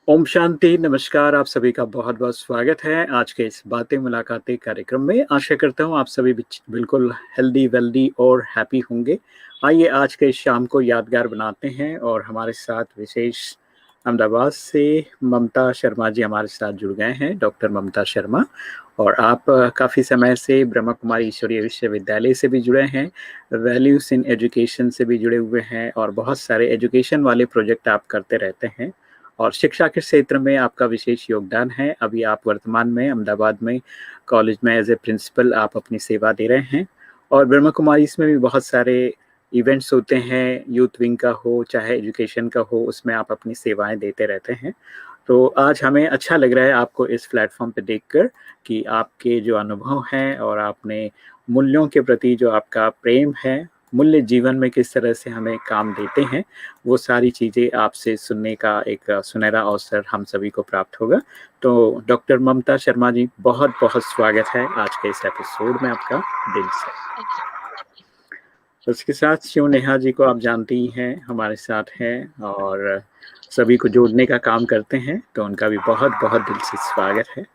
ओम शांति, नमस्कार। आप सभी का बहुत-बहुत स्वागत है आज के इस बातें मुलाकातें कार्यक्रम में। आशा करता हूँ आप सभी बिल्कुल हेल्दी, वेल्दी और हैप्पी होंगे। आइए आज के इस शाम को यादगार बनाते हैं और हमारे साथ विशेष अहमदाबाद से ममता शर्मा जी हमारे साथ जुड़ गए हैं, डॉक्टर ममता शर्मा। और आप काफ़ी समय से ब्रह्मा कुमारी ईश्वरीय विश्वविद्यालय से भी जुड़े हैं, वैल्यूज़ इन एजुकेशन से भी जुड़े हुए हैं और बहुत सारे एजुकेशन वाले प्रोजेक्ट आप करते रहते हैं। और शिक्षा के क्षेत्र में आपका विशेष योगदान है। अभी आप वर्तमान में अहमदाबाद में कॉलेज में एज़ ए प्रिंसिपल आप अपनी सेवा दे रहे हैं और ब्रह्मा कुमारी इसमें भी बहुत सारे इवेंट्स होते हैं, यूथ विंग का हो, चाहे एजुकेशन का हो, उसमें आप अपनी सेवाएँ देते रहते हैं। तो आज हमें अच्छा लग रहा है आपको इस प्लेटफ़ॉर्म पे देखकर कि आपके जो अनुभव हैं और आपने मूल्यों के प्रति जो आपका प्रेम है, मूल्य जीवन में किस तरह से हमें काम देते हैं, वो सारी चीज़ें आपसे सुनने का एक सुनहरा अवसर हम सभी को प्राप्त होगा। तो डॉक्टर ममता शर्मा जी, बहुत-बहुत स्वागत है आज के इस एपिसोड में आपका दिल से। उसके साथ शिव नेहा जी को आप जानती ही हैं, हमारे साथ हैं और सभी को जोड़ने का काम करते हैं, तो उनका भी बहुत-बहुत दिल से स्वागत है।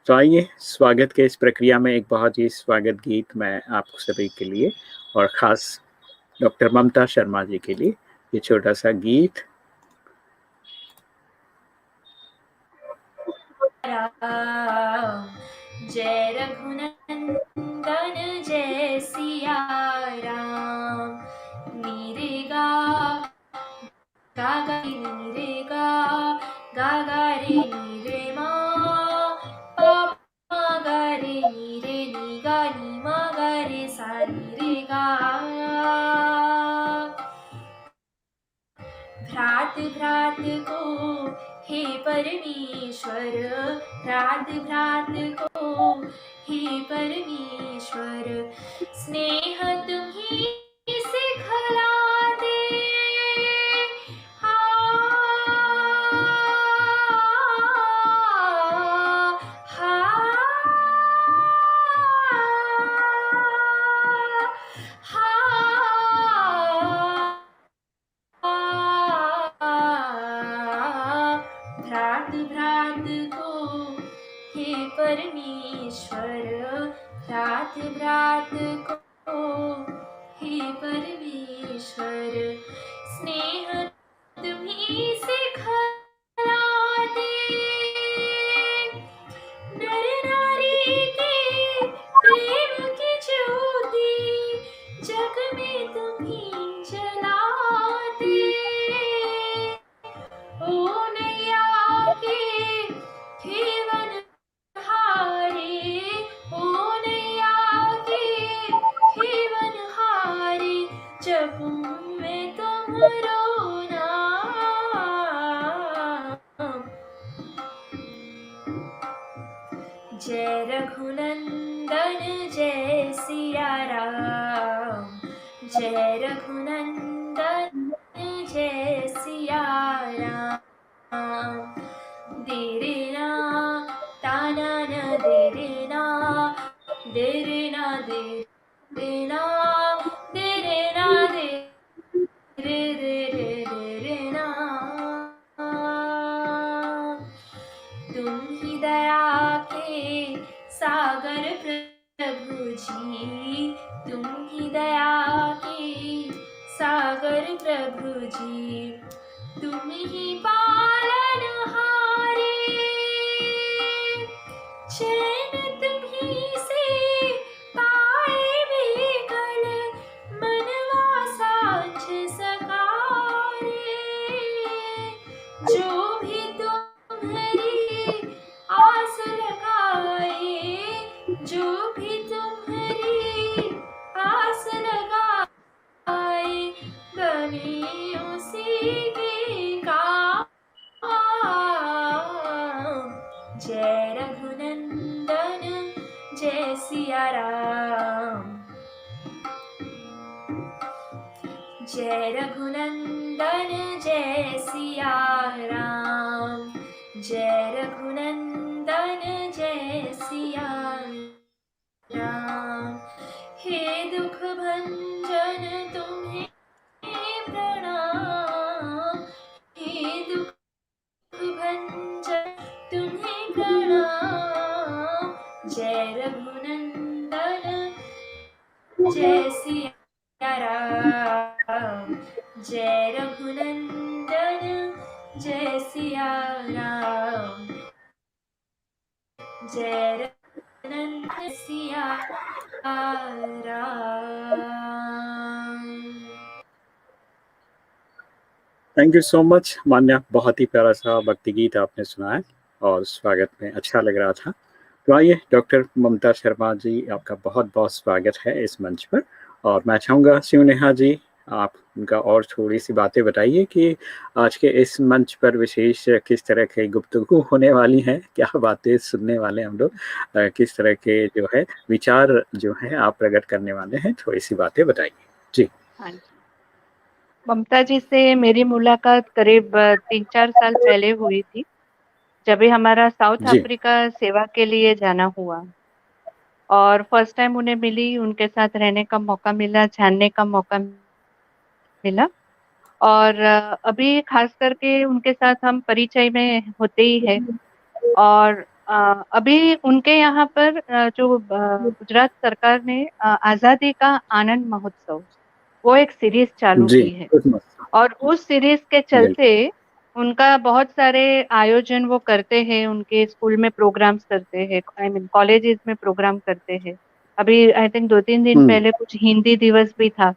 तो आइए स्वागत के इस प्रक्रिया में एक बहुत ही स्वागत गीत मैं आप सभी के लिए और ख़ास डॉक्टर ममता शर्मा जी के लिए ये छोटा-सा गीत। जय रघुनंदन जय सिया राम। नीरे गा गा गा नीरे गा गा गा रे नीरे मा पा मा गा रे नीरे नी गा नी मा गा रे सा नीरे गा। भ्रात भ्रात को हे परमेश्वर, भ्रात भ्रात को हे परमेश्वर, स्नेह तुम्ही सिखला दे। भ्रात भ्रात को हे परमेश्वर, भ्रात भ्रात को हे परमेश्वर, स्नेह तुम्ही सिखला दे। नर नारी के प्रेम की ज्योति जग में तुम्ही जला दे। ओ नैया के खेवन हारे, ओ नैया के खेवन हारे, जपूं मैं तुम्हारो नाम। जय रघुनंदन जय सिया राम, जय रघुनंदन जय सिया राम। देरे ना ताना न देरे ना, देरे ना देरे ना, देरे ना दे रे रे रे रे रे ना। तुम ही दया के सागर प्रभु जी, तुम ही दया के सागर प्रभु जी, तुम ही पालनहारे। चैन तुम्ही से पाए बेकल, मनवा साँझ सकारे। जो भी तुम्हारी आस लगाए, जो भी तुम्हारी आस लगाए, बने उसी के काम। जय रघुनंदन जय सिया राम, जय रघुनंदन जय सिया राम, जय रघुनंदन जय सिया राम। हे दुख भंजन तुम्हें प्रणाम, हे दुख जय सिया राम, जय रघुनंदन जय सिया राम, जय Raghunandan Siya Ram. Thank you so much Manya, बहुत ही प्यारा सा भक्ति गीत आपने सुनाया और स्वागत में अच्छा लग रहा था। तो आइए डॉक्टर ममता शर्मा जी, आपका बहुत बहुत स्वागत है इस मंच पर। और मैं चाहूँगा शिव नेहा जी, आप उनका और थोड़ी सी बातें बताइए कि आज के इस मंच पर विशेष किस तरह की गुफ्तगू होने वाली है, क्या बातें सुनने वाले हम लोग, किस तरह के जो है विचार जो है आप प्रकट करने वाले हैं, थोड़ी सी बातें बताइए जी। हाँ जी, ममता जी से मेरी मुलाकात करीब 3-4 साल पहले हुई थी, जब भी हमारा साउथ जी। अफ्रीका सेवा के लिए जाना हुआ। और फर्स्ट टाइम उन्हें मिली, उनके साथ रहने का मौका मिला, जानने का मौका मिला। और अभी खास करके उनके साथ हम परिचय में होते ही है। और अभी उनके यहाँ पर जो गुजरात सरकार ने आज़ादी का आनंद महोत्सव, वो एक सीरीज चालू जी, की है। कुछ मत। और उस सीरीज के बिल्कुल। चलते उनका बहुत सारे आयोजन वो करते हैं, उनके स्कूल में प्रोग्राम्स करते हैं, आई मीन कॉलेजेस में प्रोग्राम करते हैं। अभी आई थिंक 2-3 दिन हुँ। पहले कुछ हिंदी दिवस भी था।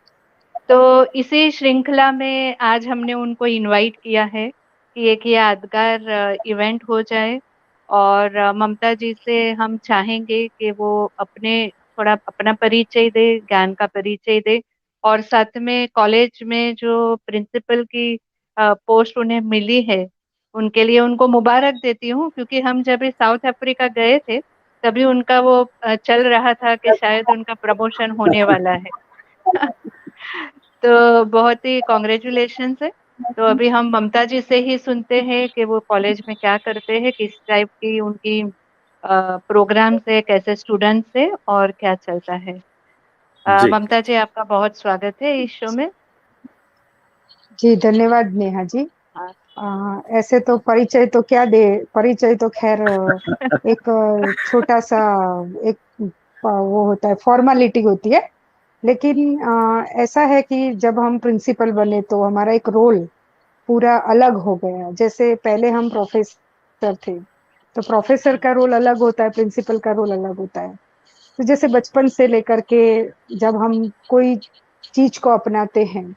तो इसी श्रृंखला में आज हमने उनको इनवाइट किया है कि एक यादगार इवेंट हो जाए। और ममता जी से हम चाहेंगे कि वो अपने थोड़ा अपना परिचय दे, ज्ञान का परिचय दे। और साथ में कॉलेज में जो प्रिंसिपल की पोस्ट उन्हें मिली है, उनके लिए उनको मुबारक देती हूँ, क्योंकि हम जब भी साउथ अफ्रीका गए थे तभी उनका वो चल रहा था कि शायद उनका प्रमोशन होने वाला है। तो बहुत ही कॉन्ग्रेचुलेशंस है। तो अभी हम ममता जी से ही सुनते हैं कि वो कॉलेज में क्या करते हैं, किस टाइप की उनकी प्रोग्राम्स है, कैसे स्टूडेंट्स है और क्या चलता है। जी। ममता जी, आपका बहुत स्वागत है इस शो में। जी धन्यवाद नेहा जी। हाँ। ऐसे तो परिचय तो क्या दे, परिचय तो खैर एक छोटा सा एक वो होता है, फॉर्मेलिटी होती है। लेकिन ऐसा है कि जब हम प्रिंसिपल बने तो हमारा एक रोल पूरा अलग हो गया। जैसे पहले हम प्रोफेसर थे, तो प्रोफेसर का रोल अलग होता है, प्रिंसिपल का रोल अलग होता है। तो जैसे बचपन से लेकर के जब हम कोई चीज को अपनाते हैं,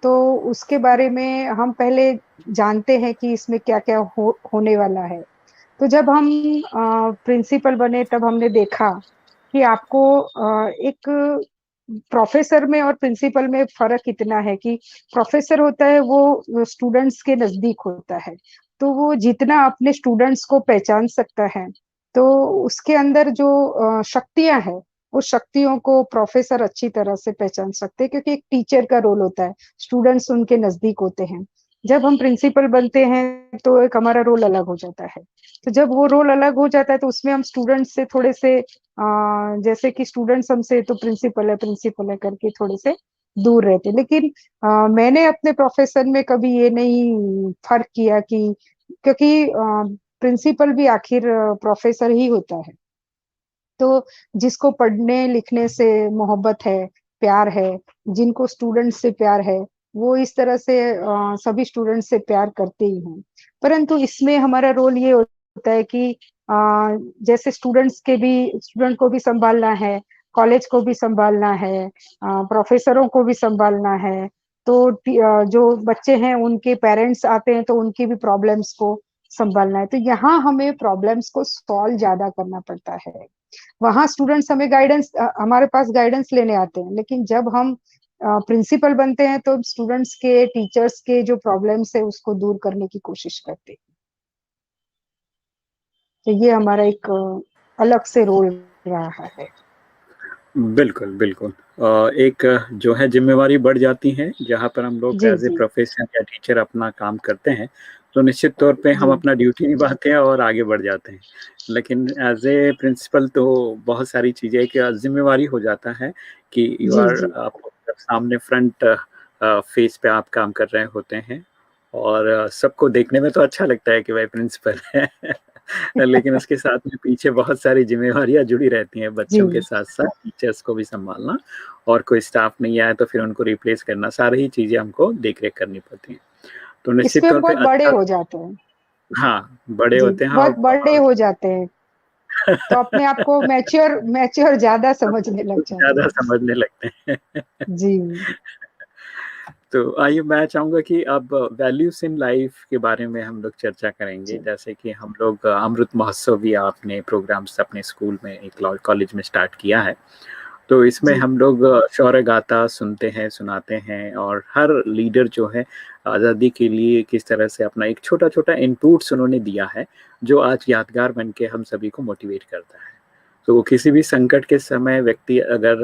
तो उसके बारे में हम पहले जानते हैं कि इसमें क्या-क्या होने वाला है। तो जब हम प्रिंसिपल बने तब हमने देखा कि आपको एक प्रोफेसर में और प्रिंसिपल में फ़र्क इतना है कि प्रोफेसर होता है वो स्टूडेंट्स के नज़दीक होता है। तो वो जितना अपने स्टूडेंट्स को पहचान सकता है, तो उसके अंदर जो शक्तियाँ हैं, उस शक्तियों को प्रोफेसर अच्छी तरह से पहचान सकते हैं, क्योंकि एक टीचर का रोल होता है, स्टूडेंट्स उनके नज़दीक होते हैं। जब हम प्रिंसिपल बनते हैं तो एक हमारा रोल अलग हो जाता है। तो जब वो रोल अलग हो जाता है तो उसमें हम स्टूडेंट्स से थोड़े से जैसे कि स्टूडेंट्स हमसे तो प्रिंसिपल है करके थोड़े से दूर रहते। लेकिन मैंने अपने प्रोफेशन में कभी ये नहीं फ़र्क किया कि, क्योंकि प्रिंसिपल भी आखिर प्रोफेसर ही होता है। तो जिसको पढ़ने लिखने से मोहब्बत है, प्यार है, जिनको स्टूडेंट्स से प्यार है, वो इस तरह से सभी स्टूडेंट्स से प्यार करते ही हैं। परंतु इसमें हमारा रोल ये होता है कि जैसे स्टूडेंट को भी सँभालना है, कॉलेज को भी सँभालना है, प्रोफ़ेसरों को भी सँभालना है। तो जो बच्चे हैं उनके पेरेंट्स आते हैं तो उनकी भी प्रॉब्लम्स को सँभालना है। तो यहाँ हमें प्रॉब्लम्स को सॉल्व ज़्यादा करना पड़ता है। वहाँ स्टूडेंट्स हमें हमारे पास गाइडेंस लेने आते हैं, लेकिन जब हम प्रिंसिपल बनते हैं तो स्टूडेंट्स के, टीचर्स के जो प्रॉब्लम्स है उसको दूर करने की कोशिश करते हैं। तो ये हमारा एक अलग से रोल रहा है। बिल्कुल, बिल्कुल। एक जो है ज़िम्मेवारी बढ़ जाती है, जहाँ पर हम लोग जी, एज़ ए जी। प्रोफ़ेशन या टीचर अपना काम करते हैं, तो निश्चित तौर पे हम जी। अपना ड्यूटी निभाते हैं और आगे बढ़ जाते हैं। लेकिन एज़ ए प्रिंसिपल तो बहुत सारी चीज़ें एक ज़िम्मेवारी हो जाता है कि यू जी, आर जी। आप सामने फ्रंट फ़ेस पे आप काम कर रहे होते हैं और सबको देखने में तो अच्छा लगता है कि भाई प्रिंसिपल है। लेकिन उसके साथ में पीछे बहुत सारी ज़िम्मेवारियाँ जुड़ी रहती हैं, जी। बच्चों के साथ-साथ टीचर्स को भी सँभालना और कोई स्टाफ नहीं आया तो फिर उनको रिप्लेस करना, सारी ही चीज़ें हमको देख-रेख करनी पड़ती हैं। तो निश्चित इसमें तौर पे बहुत बड़े अच्छा हो जाते हैं। हाँ, बड़े जी, होते हैं और बहुत बड़े हो जाते हैं, तो अपने आप को मैच्योर मैच्योर ज़्यादा समझने लग जाते ज़्यादा हैं। समझने लगते हैं। जी, तो आइए मैं चाहूँगा कि अब वैल्यूज़ इन लाइफ़ के बारे में हम लोग चर्चा करेंगे। जी, जैसे कि हम लोग अमृत महोत्सव भी आपने प्रोग्राम्स अपने स्कूल में एक कॉलेज में स्टार्ट किया है। तो इसमें जी, हम लोग शौर्य गाथा सुनते हैं, सुनाते हैं और हर लीडर जो है आज़ादी के लिए किस तरह से अपना एक छोटा-छोटा इनपुट्स उन्होंने दिया है, जो आज यादगार बन के हम सभी को मोटिवेट करता है। तो किसी भी संकट के समय व्यक्ति अगर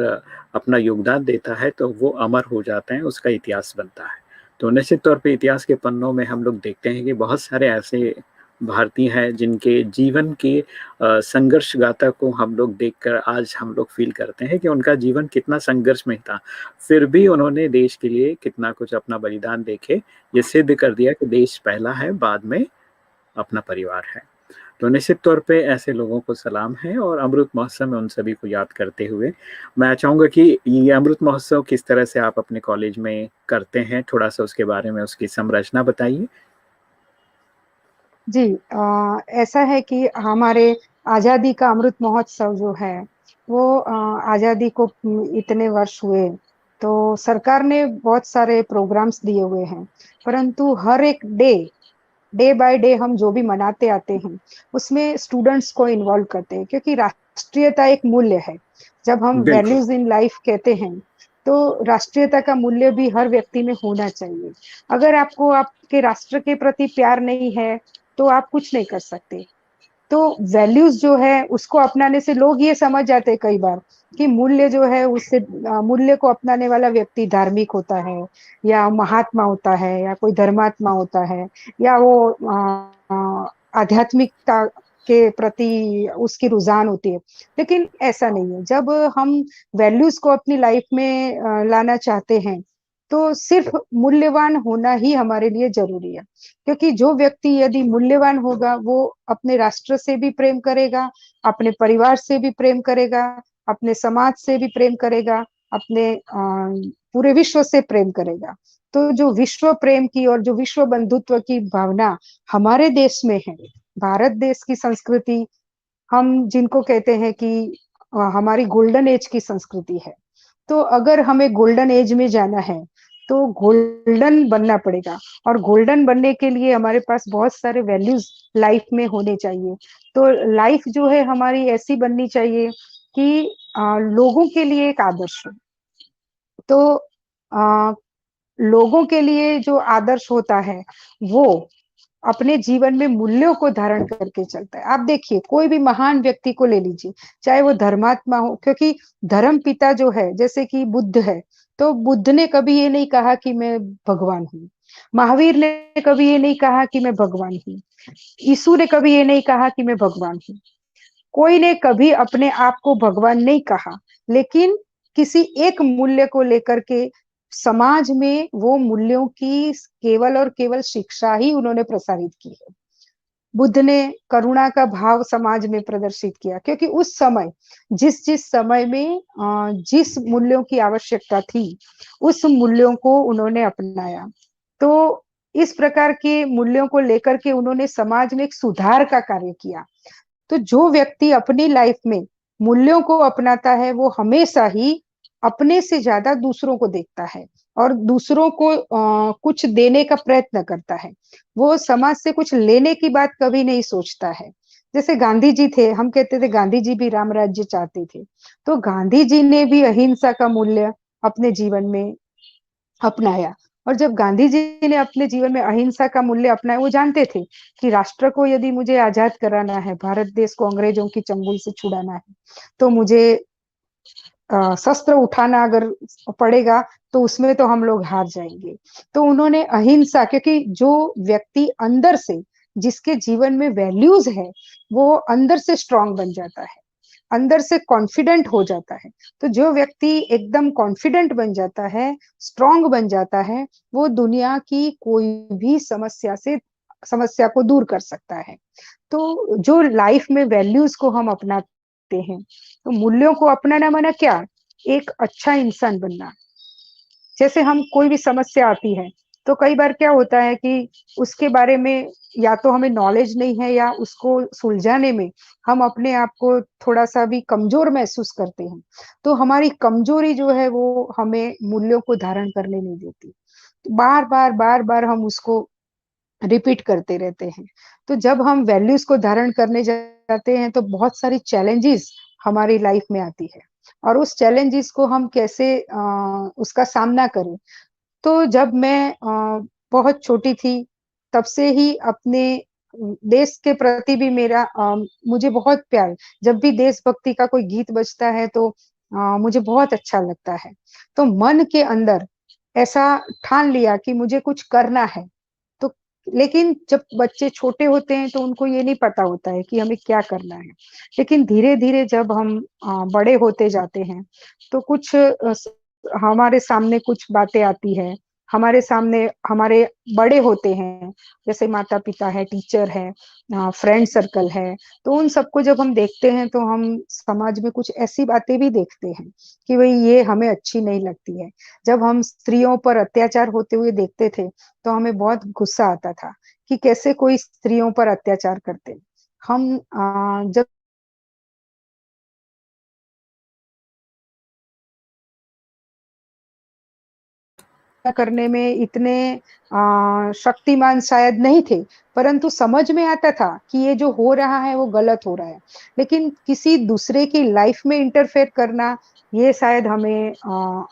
अपना योगदान देता है, तो वो अमर हो जाता है, उसका इतिहास बनता है। तो निश्चित तौर पे इतिहास के पन्नों में हम लोग देखते हैं कि बहुत सारे ऐसे भारतीय हैं जिनके जीवन के संघर्ष गाथा को हम लोग देखकर आज हम लोग फ़ील करते हैं कि उनका जीवन कितना संघर्ष में था। फिर भी उन्होंने देश के लिए कितना कुछ अपना बलिदान देके ये सिद्ध कर दिया कि देश पहला है, बाद में अपना परिवार है। तो निश्चित तौर पे ऐसे लोगों को सलाम है और अमृत महोत्सव में उन सभी को याद करते हुए, मैं चाहूँगा कि ये अमृत महोत्सव किस तरह से आप अपने कॉलेज में करते हैं? थोड़ा-सा उसके बारे में उसकी संरचना बताइए? जी। ऐसा है कि हमारे आज़ादी का अमृत महोत्सव जो है, वो आज़ादी को इतने वर्ष हुए, तो सरकार ने बहुत सारे प्रोग्राम्स दिए हुए हैं, परंतु हर एक डे बाय डे हम जो भी मनाते आते हैं, उसमें स्टूडेंट्स को इन्वॉल्व करते हैं क्योंकि राष्ट्रीयता एक मूल्य है। जब हम बिल्कुल, वैल्यूज़ इन लाइफ कहते हैं, तो राष्ट्रीयता का मूल्य भी हर व्यक्ति में होना चाहिए। अगर आपको आपके राष्ट्र के प्रति प्यार नहीं है, तो आप कुछ नहीं कर सकते। तो वैल्यूज़ जो है उसको अपनाने से लोग ये समझ जाते हैं कई बार कि मूल्य जो है उससे मूल्य को अपनाने वाला व्यक्ति धार्मिक होता है या महात्मा होता है या कोई धर्मात्मा होता है या वो आध्यात्मिकता के प्रति उसकी रुझान होती है। लेकिन ऐसा नहीं है। जब हम वैल्यूज़ को अपनी लाइफ में लाना चाहते हैं, तो सिर्फ मूल्यवान होना ही हमारे लिए ज़रूरी है। क्योंकि जो व्यक्ति यदि मूल्यवान होगा, वो अपने राष्ट्र से भी प्रेम करेगा, अपने परिवार से भी प्रेम करेगा, अपने समाज से भी प्रेम करेगा, अपने पूरे विश्व से प्रेम करेगा। तो जो विश्व प्रेम की और जो विश्व बंधुत्व की भावना हमारे देश में है, भारत देश की संस्कृति हम जिनको कहते हैं कि हमारी गोल्डन एज की संस्कृति है। तो अगर हमें गोल्डन एज में जाना है, तो गोल्डन बनना पड़ेगा और गोल्डन बनने के लिए हमारे पास बहुत सारे वैल्यूज़ लाइफ में होने चाहिए। तो लाइफ जो है हमारी ऐसी बननी चाहिए कि लोगों के लिए एक आदर्श हो। तो अ, लोगों के लिए जो आदर्श होता है, वो अपने जीवन में मूल्यों को धारण करके चलता है। आप देखिए कोई भी महान व्यक्ति को ले लीजिए, चाहे वो धर्मात्मा हो क्योंकि धर्म पिता जो है जैसे कि बुद्ध है, तो बुद्ध ने कभी ये नहीं कहा कि मैं भगवान हूँ। महावीर ने कभी ये नहीं कहा कि मैं भगवान हूँ। यीशु ने कभी ये नहीं कहा कि मैं भगवान हूँ। कोई ने कभी अपने आप को भगवान नहीं कहा, लेकिन किसी एक मूल्य को लेकर के समाज में वो मूल्यों की केवल और केवल शिक्षा ही उन्होंने प्रसारित की है। बुद्ध ने करुणा का भाव समाज में प्रदर्शित किया क्योंकि उस समय जिस-जिस समय में जिस मूल्यों की आवश्यकता थी, उस मूल्यों को उन्होंने अपनाया। तो इस प्रकार के मूल्यों को लेकर के उन्होंने समाज में एक सुधार का कार्य किया। तो जो व्यक्ति अपनी लाइफ में मूल्यों को अपनाता है, वो हमेशा ही अपने से ज़्यादा दूसरों को देखता है और दूसरों को कुछ देने का प्रयत्न करता है। वो समाज से कुछ लेने की बात कभी नहीं सोचता है। जैसे गांधी जी थे, हम कहते थे गांधी जी भी राम राज्य चाहते थे। तो गांधी जी ने भी अहिंसा का मूल्य अपने जीवन में अपनाया और जब गांधी जी ने अपने जीवन में अहिंसा का मूल्य अपनाया, वो जानते थे कि राष्ट्र को यदि मुझे आज़ाद कराना है, भारत देश को अंग्रेजों की चंगुल से छुड़ाना है, तो मुझे शस्त्र उठाना अगर पड़ेगा, तो उसमें तो हम लोग हार जाएँगे। तो उन्होंने अहिंसा क्योंकि जो व्यक्ति अंदर से जिसके जीवन में वैल्यूज़ है, वो अंदर से स्ट्रॉन्ग बन जाता है। अंदर से कॉन्फिडेंट हो जाता है। तो जो व्यक्ति एकदम कॉन्फिडेंट बन जाता है, स्ट्रॉन्ग बन जाता है, वो दुनिया की कोई भी समस्या से समस्या को दूर कर सकता है। तो जो लाइफ में वैल्यूज को हम अपनाते हैं, तो मूल्यों को अपनाना माना क्या, एक अच्छा इंसान बनना। जैसे हम कोई भी समस्या आती है, तो कई बार क्या होता है कि उसके बारे में या तो हमें नॉलेज नहीं है या उसको सुलझाने में हम अपने आप को थोड़ा-सा भी कमज़ोर महसूस करते हैं। तो हमारी कमज़ोरी जो है वो हमें मूल्यों को धारण करने नहीं देती। बार-बार, बार-बार हम उसको रिपीट करते रहते हैं। तो जब हम वैल्यूज़ को धारण करने जाते हैं तो बहुत सारी चैलेंजेस हमारी लाइफ में आती है और उस चैलेंजेस को हम कैसे उसका सामना करें। तो जब मैं बहुत छोटी थी, तब से ही अपने देश के प्रति भी मेरा मुझे बहुत प्यार, जब भी देशभक्ति का कोई गीत बजता है तो मुझे बहुत अच्छा लगता है। तो मन के अंदर ऐसा ठान लिया कि मुझे कुछ करना है। तो लेकिन जब बच्चे छोटे होते हैं तो उनको ये नहीं पता होता है कि हमें क्या करना है। लेकिन धीरे-धीरे जब हम बड़े होते जाते हैं, तो कुछ हमारे सामने कुछ बातें आती हैं, हमारे सामने हमारे बड़े होते हैं, जैसे माता-पिता है, टीचर है, फ्रेंड सर्कल है, तो उन सबको जब हम देखते हैं, तो हम समाज में कुछ ऐसी बातें भी देखते हैं कि भई ये हमें अच्छी नहीं लगती है। जब हम स्त्रियों पर अत्याचार होते हुए देखते थे, तो हमें बहुत गुस्सा आता था कि कैसे कोई स्त्रियों पर अत्याचार करते। हम जब करने में इतने शक्तिमान शायद नहीं थे, परंतु समझ में आता था कि ये जो हो रहा है वो गलत हो रहा है। लेकिन किसी दूसरे की लाइफ में इंटरफेयर करना, ये शायद हमें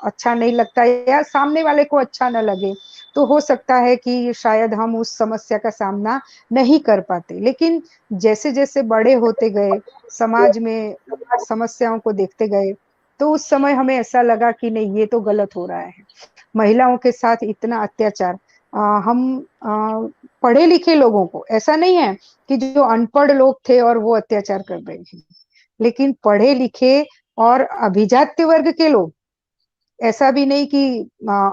अच्छा नहीं लगता या सामने वाले को अच्छा ना लगे। तो हो सकता है कि शायद हम उस समस्या का सामना नहीं कर पाते। लेकिन जैसे-जैसे बड़े होते गए, समाज में समस्याओं को देखते गए, तो उस समय हमें ऐसा लगा कि नहीं, ये तो गलत हो रहा है। महिलाओं के साथ इतना अत्याचार, हम पढ़े लिखे लोगों को, ऐसा नहीं है कि जो अनपढ़ लोग थे और वो अत्याचार कर रहे हैं, लेकिन पढ़े लिखे और अभिजात्य वर्ग के लोग, ऐसा भी नहीं कि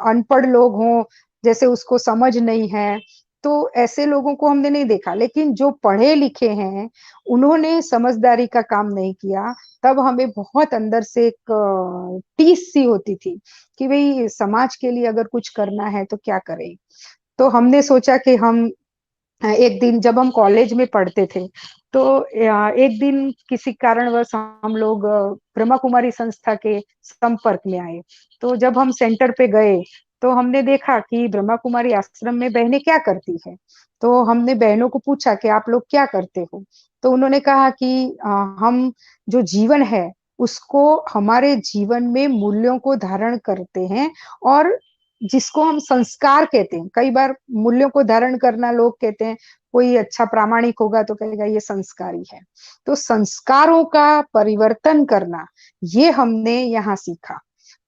अनपढ़ लोग हों, जैसे उसको समझ नहीं है, तो ऐसे लोगों को हमने नहीं देखा। लेकिन जो पढ़े लिखे हैं, उन्होंने समझदारी का काम नहीं किया, तब हमें बहुत अंदर से एक टीस सी होती थी कि भई समाज के लिए अगर कुछ करना है तो क्या करें? तो हमने सोचा कि हम एक दिन जब हम कॉलेज में पढ़ते थे, तो एक दिन किसी कारणवश हम लोग ब्रह्मा कुमारी संस्था के संपर्क में आए। तो जब हम सेंटर पे गए, तो हमने देखा कि ब्रह्मा कुमारी आश्रम में बहनें क्या करती हैं। तो हमने बहनों को पूछा कि आप लोग क्या करते हो? तो उन्होंने कहा कि हम जो जीवन है, उसको हमारे जीवन में मूल्यों को धारण करते हैं और जिसको हम संस्कार कहते हैं। कई बार मूल्यों को धारण करना लोग कहते हैं, कोई अच्छा प्रामाणिक होगा तो कहेगा ये संस्कारी है। तो संस्कारों का परिवर्तन करना, ये हमने यहाँ सीखा।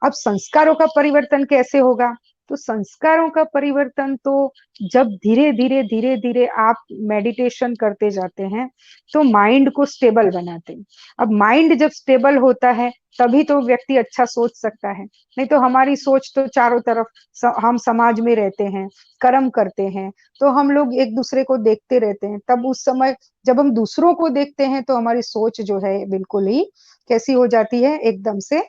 अब संस्कारों का परिवर्तन कैसे होगा? तो संस्कारों का परिवर्तन तो जब धीरे-धीरे, धीरे-धीरे आप मेडिटेशन करते जाते हैं, तो माइंड को स्टेबल बनाते हैं। अब माइंड जब स्टेबल होता है, तभी तो व्यक्ति अच्छा सोच सकता है। नहीं तो हमारी सोच तो चारों तरफ हम समाज में रहते हैं, कर्म करते हैं, तो हम लोग एक दूसरे को देखते रहते हैं। तब उस समय जब हम दूसरों को देखते हैं तो हमारी सोच जो है बिल्कुल ही कैसी हो जाती है, एकदम से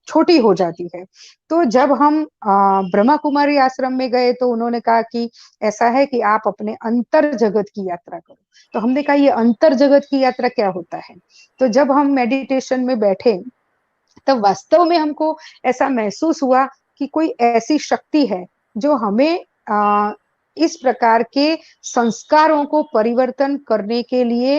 छोटी हो जाती है। तो जब हम ब्रह्मा कुमारी आश्रम में गए तो उन्होंने कहा कि ऐसा है कि आप अपने अंतर जगत की यात्रा करो। तो हमने कहा ये अंतर जगत की यात्रा क्या होता है? तो जब हम मेडिटेशन में बैठे, तब वास्तव में हमको ऐसा महसूस हुआ कि कोई ऐसी शक्ति है जो हमें इस प्रकार के संस्कारों को परिवर्तन करने के लिए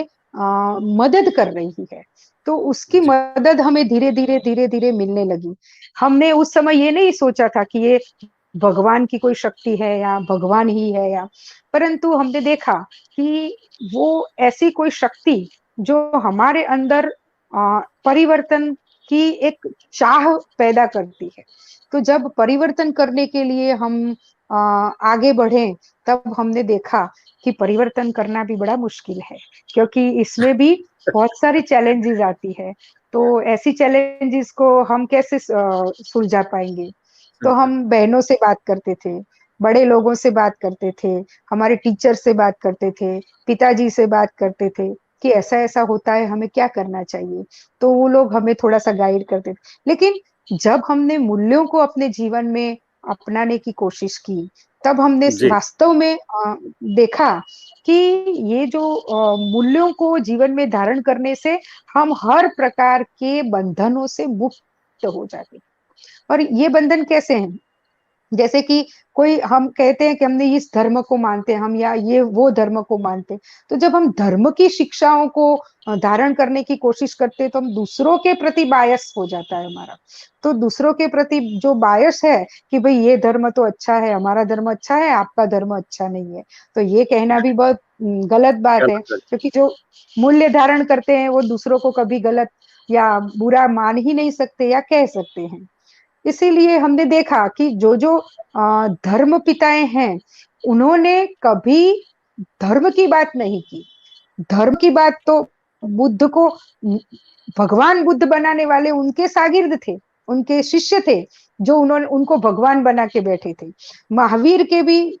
मदद कर रही है। तो उसकी जी। मदद हमें धीरे-धीरे, धीरे-धीरे मिलने लगी। हमने उस समय ये नहीं सोचा था कि ये भगवान की कोई शक्ति है या भगवान ही है या, परंतु हमने देखा कि वो ऐसी कोई शक्ति जो हमारे अंदर परिवर्तन की एक चाह पैदा करती है। तो जब परिवर्तन करने के लिए हम आगे बढ़े, तब हमने देखा कि परिवर्तन करना भी बड़ा मुश्किल है, क्योंकि इसमें भी बहुत सारी चैलेंजेस आती है। तो ऐसी चैलेंजेस को हम कैसे सुलझा पाएँगे? तो हम बहनों से बात करते थे बड़े लोगों से बात करते थे, हमारे टीचर से बात करते थे, पिताजी से बात करते थे कि ऐसा-ऐसा होता है, हमें क्या करना चाहिए? तो वो लोग हमें थोड़ा-सा गाइड करते थे। लेकिन जब हमने मूल्यों को अपने जीवन में अपनाने की कोशिश की, तब हमने जी, वास्तव में देखा कि ये जो मूल्यों को जीवन में धारण करने से हम हर प्रकार के बंधनों से मुक्त हो जाते हैं। और ये बंधन कैसे हैं? जैसे कि कोई हम कहते हैं कि हमने इस धर्म को मानते हैं हम या ये वो धर्म को मानते हैं। तो जब हम धर्म की शिक्षाओं को धारण करने की कोशिश करते हैं तो हम दूसरों के प्रति बायस हो जाता है हमारा। तो दूसरों के प्रति जो बायस है कि भई ये धर्म तो अच्छा है, हमारा धर्म अच्छा है, आपका धर्म अच्छा नहीं है। तो ये कहना भी बहुत गलत बात है गलत। क्योंकि जो मूल्य धारण करते हैं वो दूसरों को कभी गलत या बुरा मान ही नहीं सकते या कह सकते हैं। इसीलिए हमने देखा कि जो धर्म पिताएँ हैं, उन्होंने कभी धर्म की बात नहीं की। धर्म की बात तो बुद्ध को भगवान बुद्ध बनाने वाले उनके शागिर्द थे, उनके शिष्य थे, जो उन्होंने उनको भगवान बना के बैठे थे। महावीर के भी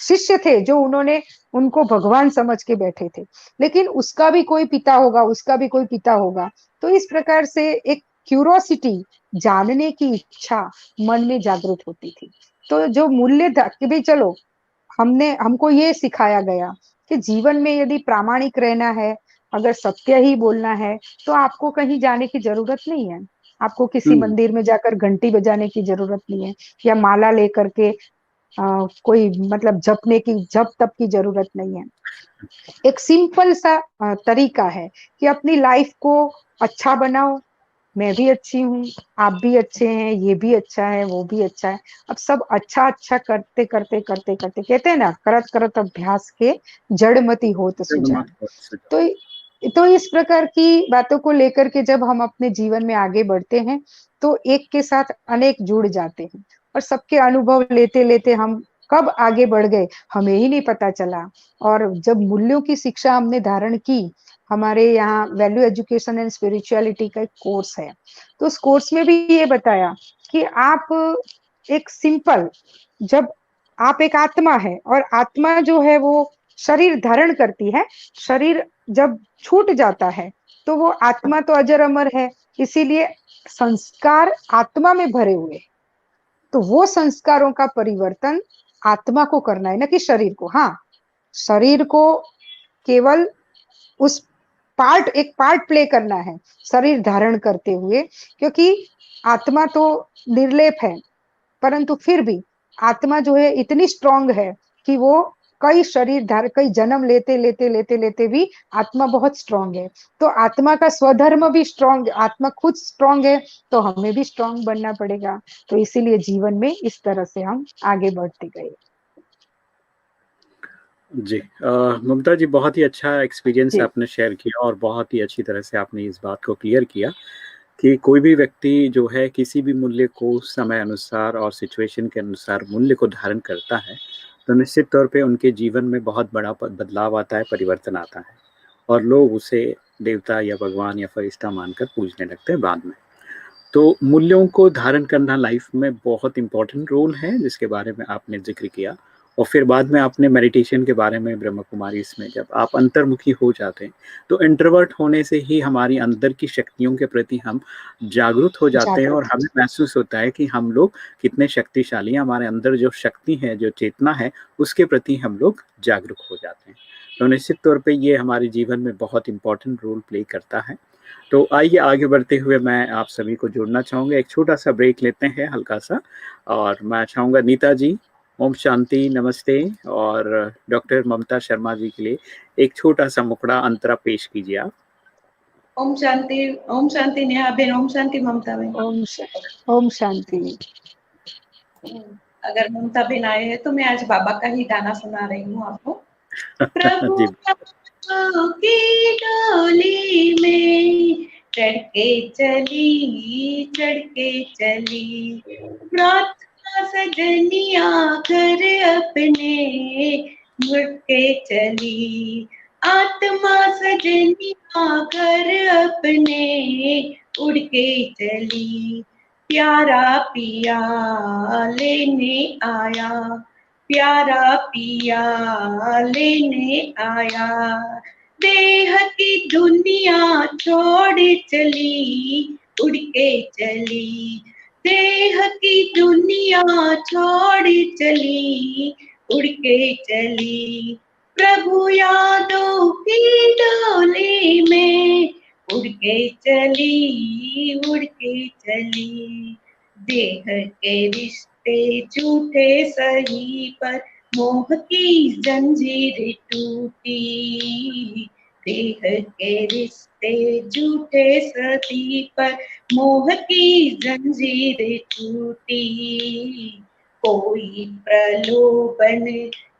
शिष्य थे, जो उन्होंने उनको भगवान समझ के बैठे थे। लेकिन उसका भी कोई पिता होगा, उसका भी कोई पिता होगा। तो इस प्रकार से एक क्यूरोसिटी, जानने की इच्छा मन में जागृत होती थी। तो जो मूल्य था कि भई चलो हमको ये सिखाया गया कि जीवन में यदि प्रामाणिक रहना है, अगर सत्य ही बोलना है, तो आपको कहीं जाने की ज़रूरत नहीं है। आपको किसी हुँ, मंदिर में जाकर घंटी बजाने की ज़रूरत नहीं है या माला लेकर के कोई मतलब जप-तप की ज़रूरत नहीं है। एक सिंपल सा तरीका है कि अपनी लाइफ को अच्छा बनाओ, मैं भी अच्छी हूँ, आप भी अच्छे हैं, ये भी अच्छा है, वो भी अच्छा है। अब सब अच्छा-अच्छा करते कहते हैं ना करत करत अभ्यास के जड़मति होत सुजान। तो तो इस प्रकार की बातों को लेकर के जब हम अपने जीवन में आगे बढ़ते हैं, तो एक के साथ अनेक जुड़ जाते हैं और सबके अनुभव लेते-लेते हम कब आगे बढ़ गए, हमें ही नहीं पता चला। और जब मूल्यों की शिक्षा हमने धारण की, हमारे यहाँ वैल्यू एजुकेशन एंड स्पिरिचुअलिटी का एक कोर्स है। तो उस कोर्स में भी ये बताया कि आप एक सिंपल जब आप एक आत्मा है और आत्मा जो है वो शरीर धारण करती है, शरीर जब छूट जाता है, तो वो आत्मा तो अजर अमर है, इसीलिए संस्कार आत्मा में भरे हुए हैं। तो वो संस्कारों का परिवर्तन आत्मा को करना है, ना कि शरीर को। हाँ, शरीर को केवल उस एक पार्ट प्ले करना है, शरीर धारण करते हुए, क्योंकि आत्मा तो निर्लेप है, परंतु फिर भी आत्मा जो है इतनी स्ट्रांग है कि वो कई जन्म लेते भी आत्मा बहुत स्ट्रांग है। तो आत्मा का स्वधर्म भी स्ट्रांग, आत्मा खुद स्ट्रांग है, तो हमें भी स्ट्रांग बनना पड़ेगा। तो इसीलिए जीवन में इस तरह से हम आगे बढ़ते गए। जी। ममता जी, बहुत ही अच्छा एक्सपीरियंस जी, आपने शेयर किया और बहुत ही अच्छी तरह से आपने इस बात को क्लियर किया कि कोई भी व्यक्ति जो है किसी भी मूल्य को समय अनुसार और सिचुएशन के अनुसार मूल्य को धारण करता है, तो निश्चित तौर पे उनके जीवन में बहुत बड़ा बदलाव आता है, परिवर्तन आता है और लोग उसे देवता या भगवान या फरिश्ता मानकर पूजने लगते हैं बाद में। तो मूल्यों को धारण करना लाइफ में बहुत इम्पोर्टेंट रोल है, जिसके बारे में आपने ज़िक्र किया और फिर बाद में आपने मेडिटेशन के बारे में ब्रह्म कुमारी इसमें जब आप अंतर्मुखी हो जाते हैं, तो इंट्रोवर्ट होने से ही हमारी अंदर की शक्तियों के प्रति हम जागरूक हो जाते हैं और जागृत हो हमें महसूस होता है कि हम लोग कितने शक्तिशाली हैं, हमारे अंदर जो शक्ति है, जो चेतना है, उसके प्रति हम लोग जागरूक हो जाते हैं। तो निश्चित तौर पे ये हमारे जीवन में बहुत इम्पोर्टेंट रोल प्ले करता है। तो आइए आगे बढ़ते हुए मैं आप सभी को जोड़ना चाहूँगा, एक छोटा-सा ब्रेक लेते हैं हल्का-सा और मैं चाहूँगा नीता जी, ओम शांति, नमस्ते और डॉक्टर ममता शर्मा जी के लिए एक छोटा-सा मुखड़ा अंतरा पेश कीजिए आप। ओम शांति नेहा बेन, ओम शांति ममता बेन। ओम शांति। अगर ममता बेन आए हैं तो मैं आज बाबा का ही गाना सुना रही हूँ आपको। प्रभु जी, की डोली में चढ़ के चली प्रार्थना सजनिया कर अपने मुड़ के चली आत्मा सजनिया कर अपने उड़ के चली प्यारा पिया लेने आया प्यारा पिया लेने आया। देह की दुनिया छोड़ चली, उड़ के चली। देह की दुनिया छोड़ चली, उड़ के चली। प्रभु यादों की डोली में उड़ के चली, उड़ के चली। देह के रिश्ते झूठे सही, पर मोह की जंजीर टूटी। देह के रिश्ते झूठे सही, पर मोह की जंजीर टूटी। कोई प्रलोभन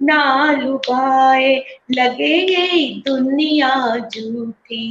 ना लुभाए, लगे ये दुनिया झूठी।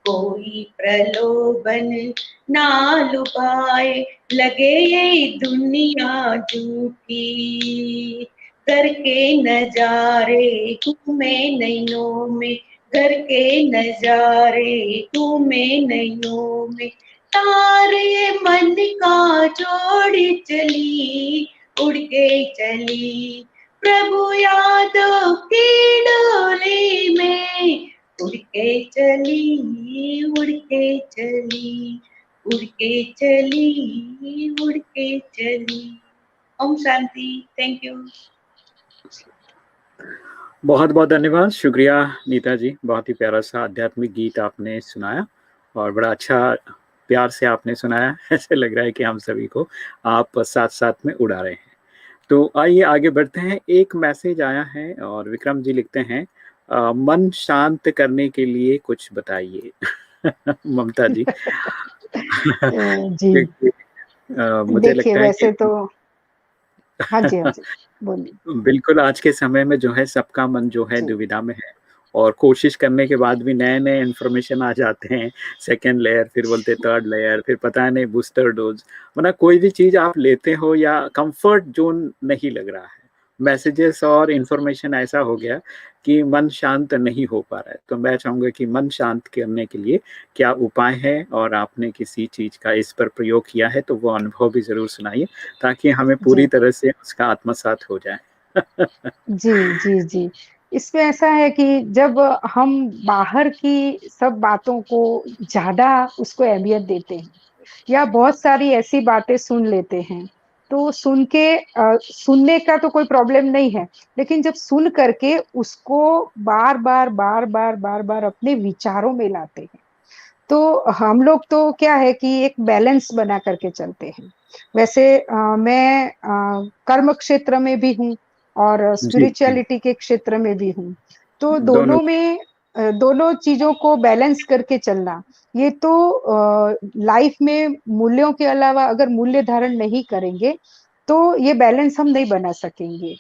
कोई प्रलोभन ना लुभाए, लगे ये दुनिया झूठी। घर के नजारे घूमे नैनों में, घर के नजारे घूमे नैनों में। तारे मन का जोड़ चली, उड़ के चली। प्रभु यादों की डोली में उड़ के चली, उड़ के चली। उड़ के चली, उड़ के चली। ओम शांति। Thank you. बहुत बहुत धन्यवाद, शुक्रिया नीता जी। बहुत ही प्यारा सा आध्यात्मिक गीत आपने सुनाया और बड़ा अच्छा प्यार से आपने सुनाया। ऐसे लग रहा है कि हम सभी को आप साथ साथ में उड़ा रहे हैं। तो आइए आगे बढ़ते हैं। एक मैसेज आया है और विक्रम जी लिखते हैं, मन शांत करने के लिए कुछ बताइए। ममता जी। जी क्योंकि, मुझे देखिए, लगता है वैसे कि तो हाँ जी, हाँ जी, बोलिए। बिल्कुल आज के समय में जो है सबका मन जो है जी दुविधा में है और कोशिश करने के बाद भी नए नए इन्फॉर्मेशन आ जाते हैं। सेकेंड लेयर, फिर बोलते थर्ड लेयर, फिर पता नहीं बूस्टर डोज। मतलब कोई भी चीज आप लेते हो या कंफर्ट जोन नहीं लग रहा है। मैसेजेस और इन्फॉर्मेशन ऐसा हो गया कि मन शांत नहीं हो पा रहा है। तो मैं चाहूंगा कि मन शांत करने के लिए क्या उपाय है और आपने किसी चीज का इस पर प्रयोग किया है तो वो अनुभव भी जरूर सुनाइए, ताकि हमें पूरी जी तरह से उसका आत्मसात हो जाए। जी जी जी। इसमें ऐसा है कि जब हम बाहर की सब बातों को ज्यादा उसको अहमियत देते हैं या बहुत सारी ऐसी बातें सुन लेते हैं, तो सुन के सुनने का तो कोई प्रॉब्लम नहीं है, लेकिन जब सुन करके उसको बार बार बार बार बार बार अपने विचारों में लाते हैं, तो हम लोग तो क्या है कि एक बैलेंस बना करके चलते हैं। वैसे मैं कर्म क्षेत्र में भी हूँ और जी, जी, स्पिरिचुअलिटी के क्षेत्र में भी हूँ। तो दोनों। दोनों में दोनों चीजों को बैलेंस करके चलना, ये तो लाइफ में मूल्यों के अलावा अगर मूल्य धारण नहीं करेंगे, तो ये बैलेंस हम नहीं बना सकेंगे।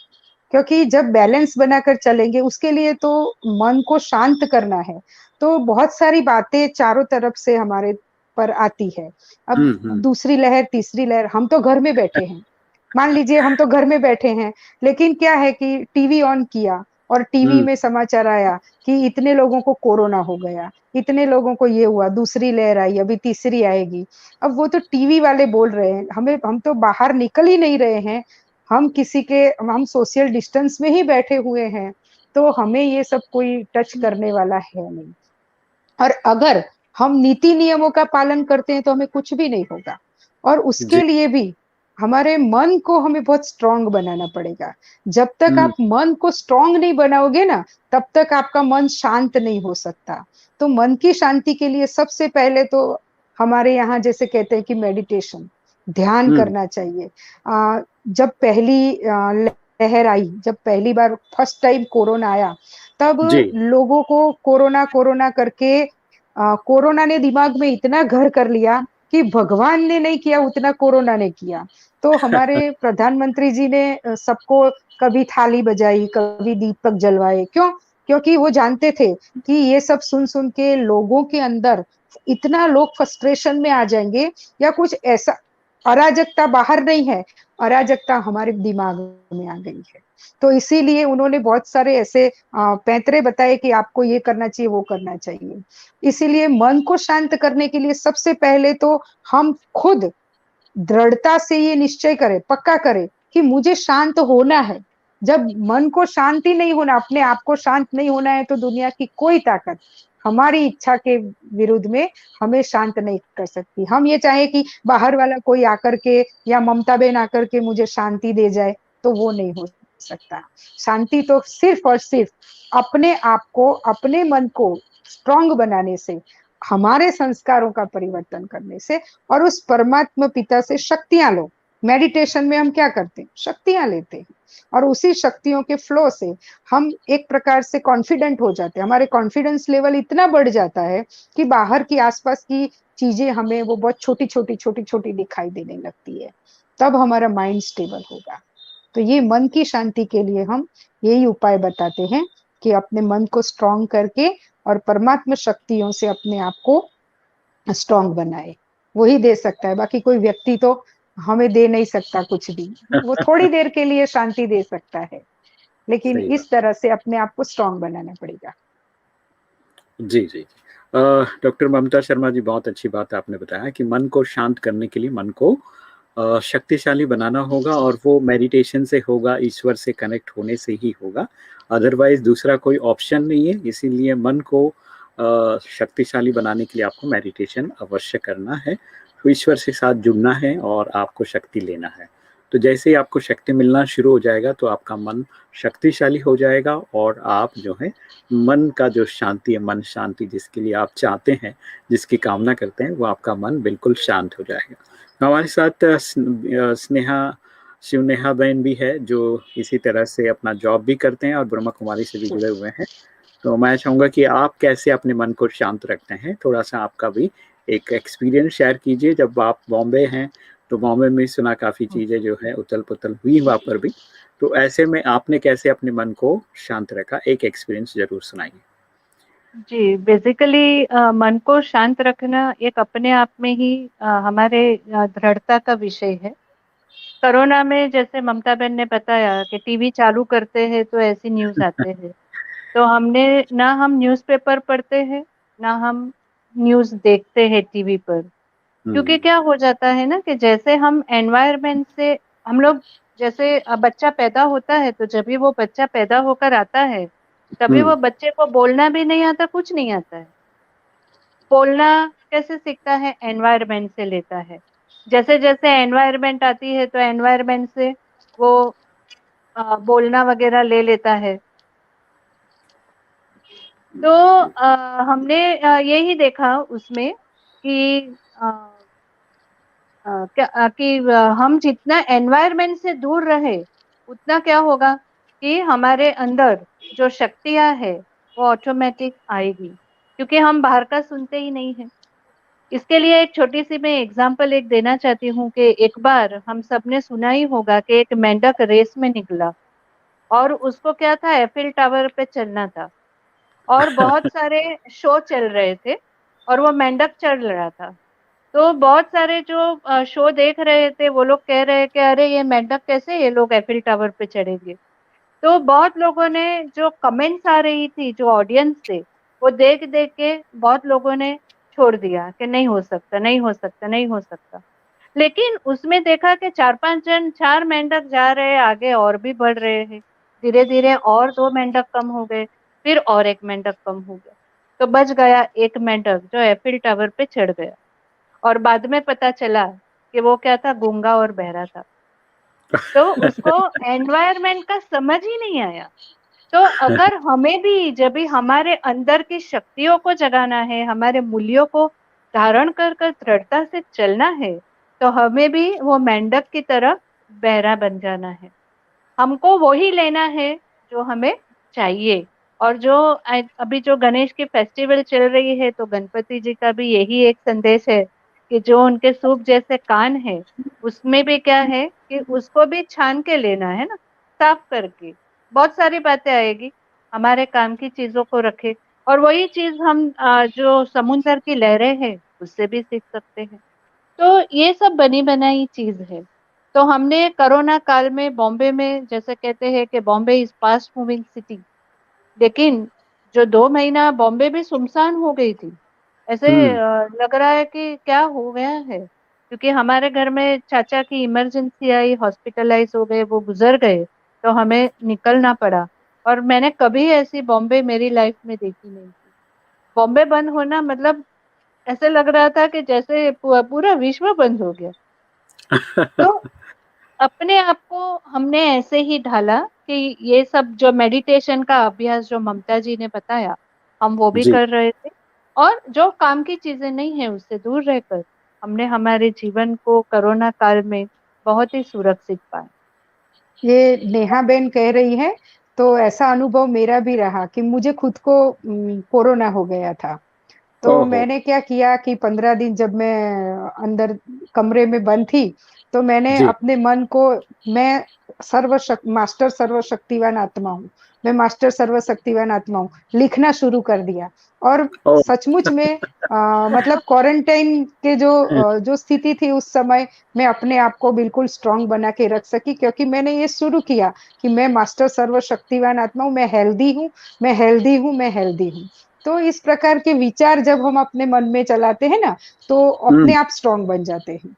क्योंकि जब बैलेंस बनाकर चलेंगे, उसके लिए तो मन को शांत करना है। तो बहुत सारी बातें चारों तरफ से हमारे पर आती है। अब हुँ। दूसरी लहर, तीसरी लहर, हम तो घर में बैठे हैं। मान लीजिए हम तो घर में बैठे हैं, लेकिन क्या है कि टीवी ऑन किया और टीवी हुँ, में समाचार आया कि इतने लोगों को कोरोना हो गया, इतने लोगों को ये हुआ, दूसरी लहर आई, अभी तीसरी आएगी। अब वो तो टीवी वाले बोल रहे हैं, हम तो बाहर निकल ही नहीं रहे हैं। हम सोशल डिस्टेंस में ही बैठे हुए हैं, तो हमें ये सब कोई टच करने वाला है नहीं। और अगर हम नीति नियमों का पालन करते हैं तो हमें कुछ भी नहीं होगा। और जी, उसके लिए भी हमारे मन को हमें बहुत स्ट्रांग बनाना पड़ेगा। जब तक हुँ, आप मन को स्ट्रांग नहीं बनाओगे ना, तब तक आपका मन शांत नहीं हो सकता। तो मन की शांति के लिए सबसे पहले तो हमारे यहाँ जैसे कहते हैं कि मेडिटेशन, ध्यान हुँ, करना चाहिए। जब पहली लहर आई, जब पहली बार फर्स्ट टाइम कोरोना आया, तब जी, लोगों को कोरोना कोरोना करके कोरोना ने दिमाग में इतना घर कर लिया कि भगवान ने नहीं किया उतना कोरोना ने किया। तो हमारे प्रधानमंत्री जी ने सबको कभी थाली बजाई, कभी दीपक जलवाए। क्यों? क्योंकि वो जानते थे कि ये सब सुन-सुन के लोगों के अंदर इतना लोग फ्रस्ट्रेशन में आ जाएँगे, या कुछ ऐसा अराजकता बाहर नहीं है, अराजकता हमारे दिमाग में आ गई है। तो इसीलिए उन्होंने बहुत सारे ऐसे पैंतरे बताए कि आपको ये करना चाहिए, वो करना चाहिए। इसीलिए मन को शांत करने के लिए सबसे पहले तो हम खुद दृढ़ता से ये निश्चय करें, पक्का करें कि मुझे शांत होना है। जब मन को शांति नहीं होना, अपने आप को शांत नहीं होना है, तो दुनिया की कोई ताकत हमारी इच्छा के विरुद्ध में हमें शांत नहीं कर सकती। हम ये चाहे कि बाहर वाला कोई आकर के या ममता बहन आकर के मुझे शांति दे जाए, तो वो नहीं हो सकता। शांति तो सिर्फ और सिर्फ अपने आप को, अपने मन को स्ट्रांग बनाने से, हमारे संस्कारों का परिवर्तन करने से, और उस परमात्मा पिता से शक्तियां लो। मेडिटेशन में हम क्या करते हैं? शक्तियां लेते हैं, और उसी शक्तियों के फ्लो से हम एक प्रकार से कॉन्फिडेंट हो जाते हैं। हमारे कॉन्फिडेंस लेवल इतना बढ़ जाता है कि बाहर की आसपास की चीजें हमें वो बहुत छोटी छोटी छोटी छोटी दिखाई देने लगती है। तब हमारा माइंड स्टेबल होगा। तो ये मन की शांति के लिए हम यही उपाय बताते हैं कि अपने मन को स्ट्रांग करके और परमात्मा शक्तियों से अपने आप को स्ट्रांग बनाए। वही दे सकता है, बाकी कोई व्यक्ति तो हमें दे नहीं सकता कुछ भी। वो थोड़ी देर के लिए शांति दे सकता है, लेकिन सही बात। इस तरह से अपने आप को स्ट्रांग बनाना पड़ेगा। जी, जी। डॉक्टर ममता शर्मा जी, बहुत अच्छी बात आपने बताया कि मन को शांत करने के लिए मन को शक्तिशाली बनाना होगा, और वो मेडिटेशन से होगा, ईश्वर से कनेक्ट होने से ही होगा। अदरवाइज़ दूसरा कोई ऑप्शन नहीं है। इसीलिए मन को शक्तिशाली बनाने के लिए आपको मेडिटेशन अवश्य करना है, तो ईश्वर से साथ जुड़ना है और आपको शक्ति लेना है। तो जैसे ही आपको शक्ति मिलना शुरू हो जाएगा, तो आपका मन शक्तिशाली हो जाएगा, और आप जो है मन का जो शांति है, मन शांति जिसके लिए आप चाहते हैं, जिसकी कामना करते हैं, वो आपका मन बिल्कुल शांत हो जाएगा। हमारे साथ स्नेहा शिवनेहा बहन भी है, जो इसी तरह से अपना जॉब भी करते हैं और ब्रह्मा कुमारी से भी जुड़े हुए हैं। तो मैं चाहूँगा कि आप कैसे अपने मन को शांत रखते हैं, थोड़ा-सा आपका भी एक एक्सपीरियंस शेयर कीजिए। जब आप बॉम्बे हैं, तो बॉम्बे में सुना काफ़ी चीज़ें जो है उथल-पुथल हुई वहाँ पर भी। तो ऐसे में आपने कैसे अपने मन को शांत रखा? एक एक्सपीरियंस ज़रूर सुनाइए। जी, बेसिकली मन को शांत रखना एक अपने आप में ही हमारे दृढ़ता का विषय है। कोरोना में जैसे ममता बहन ने बताया कि टीवी चालू करते हैं तो ऐसी न्यूज़ आते हैं। तो हमने ना हम न्यूज़पेपर पढ़ते हैं, ना हम न्यूज़ देखते हैं टीवी पर। क्योंकि हुँ, क्या हो जाता है ना कि जैसे हम एनवायरनमेंट से हम लोग जैसे बच्चा पैदा होता है, तो जब भी वो बच्चा पैदा होकर आता है, तभी हुँ, वो बच्चे को बोलना भी नहीं आता, कुछ नहीं आता है। बोलना कैसे सीखता है? एनवायरनमेंट से लेता है। जैसे-जैसे एनवायरनमेंट आती है, तो एनवायरनमेंट से वो बोलना वगैरह ले लेता है। तो हमने यही देखा उसमें कि अ कि हम जितना एनवायरनमेंट से दूर रहे, उतना क्या होगा कि हमारे अंदर जो शक्तियाँ है, वो ऑटोमेटिक आएगी, क्योंकि हम बाहर का सुनते ही नहीं हैं। इसके लिए एक छोटी-सी मैं एग्ज़ाम्पल एक देना चाहती हूँ कि एक बार हम सबने सुना ही होगा कि एक मेंढक रेस में निकला और उसको क्या था, एफिल टावर पे चढ़ना था और बहुत सारे शो चल रहे थे और वो मेंढक चढ़ रहा था। तो बहुत सारे जो शो देख रहे थे, वो लोग कह रहे हैं कि अरे ये मेंढक कैसे ये लोग एफिल टावर पे चढ़ेंगे। तो बहुत लोगों ने जो कमेंट्स आ रही थी, जो ऑडियंस थे, वो देख-देख के बहुत लोगों ने छोड़ दिया कि नहीं हो सकता, नहीं हो सकता, नहीं हो सकता। लेकिन उसमें देखा कि 4-5 जन 4 मेंढक जा रहे हैं, आगे और भी बढ़ रहे हैं। धीरे-धीरे और 2 मेंढक कम हो गए, फिर और 1 मेंढक कम हो गया। तो बच गया 1 मेंढक जो एफिल टावर पे चढ़ गया। और बाद में पता चला कि वो क्या था, गूंगा और बहरा था। तो उसको एनवायरनमेंट का समझ ही नहीं आया। तो अगर हमें भी जब भी हमारे अंदर की शक्तियों को जगाना है, हमारे मूल्यों को धारण कर कर दृढ़ता से चलना है, तो हमें भी वो मेंढक की तरह बहरा बन जाना है। हमको वही लेना है जो हमें चाहिए। और जो अभी जो गणेश की फेस्टिवल चल रही है, तो गणपति जी का भी यही एक संदेश है कि जो उनके सूप जैसे कान है, उसमें भी क्या है कि उसको भी छान के लेना है ना, साफ करके। बहुत सारी बातें आएगी, हमारे काम की चीजों को रखे। और वही चीज हम जो समुद्र की लहरें हैं, उससे भी सीख सकते हैं। तो ये सब बनी बनाई चीज है। तो हमने कोरोना काल में बॉम्बे में जैसे कहते हैं कि Bombay is fast moving city, लेकिन जो 2 महीना बॉम्बे भी सुनसान हो गई थी। ऐसे हुँ, लग रहा है कि क्या हो गया है। क्योंकि हमारे घर में चाचा की इमरजेंसी आई, हॉस्पिटलाइज हो गए, वो गुजर गए, तो हमें निकलना पड़ा। और मैंने कभी ऐसी बॉम्बे मेरी लाइफ में देखी नहीं थी। बॉम्बे बंद होना मतलब ऐसे लग रहा था कि जैसे पूरा विश्व बंद हो गया। तो अपने आप को हमने ऐसे ही ढाला कि ये सब जो मेडिटेशन का अभ्यास जो ममता जी ने बताया, हम वो भी जी। कर रहे थे। और जो काम की चीजें नहीं है उससे दूर रहकर हमने हमारे जीवन को कोरोना काल में बहुत ही सुरक्षित पाया। ये नेहा बेन कह रही है, तो ऐसा अनुभव मेरा भी रहा कि मुझे खुद को कोरोना हो गया था। तो ओहो। मैंने क्या किया कि 15 दिन जब मैं अंदर कमरे में बंद थी, तो मैंने जी। अपने मन को, मैं मास्टर सर्वशक्तिवान आत्मा हूँ, मैं मास्टर सर्वशक्तिवान आत्मा हूँ, लिखना शुरू कर दिया। और ओ। सचमुच में मतलब क्वारंटाइन के जो स्थिति थी उस समय, मैं अपने आप को बिल्कुल स्ट्रांग बना के रख सकी, क्योंकि मैंने ये शुरू किया कि मैं मास्टर सर्वशक्तिवान आत्मा हूँ, मैं हेल्दी हूँ, मैं हेल्दी हूँ, मैं हेल्दी हूँ। तो इस प्रकार के विचार जब हम अपने मन में चलाते हैं ना, तो अपने हम्म। आप स्ट्रांग बन जाते हैं।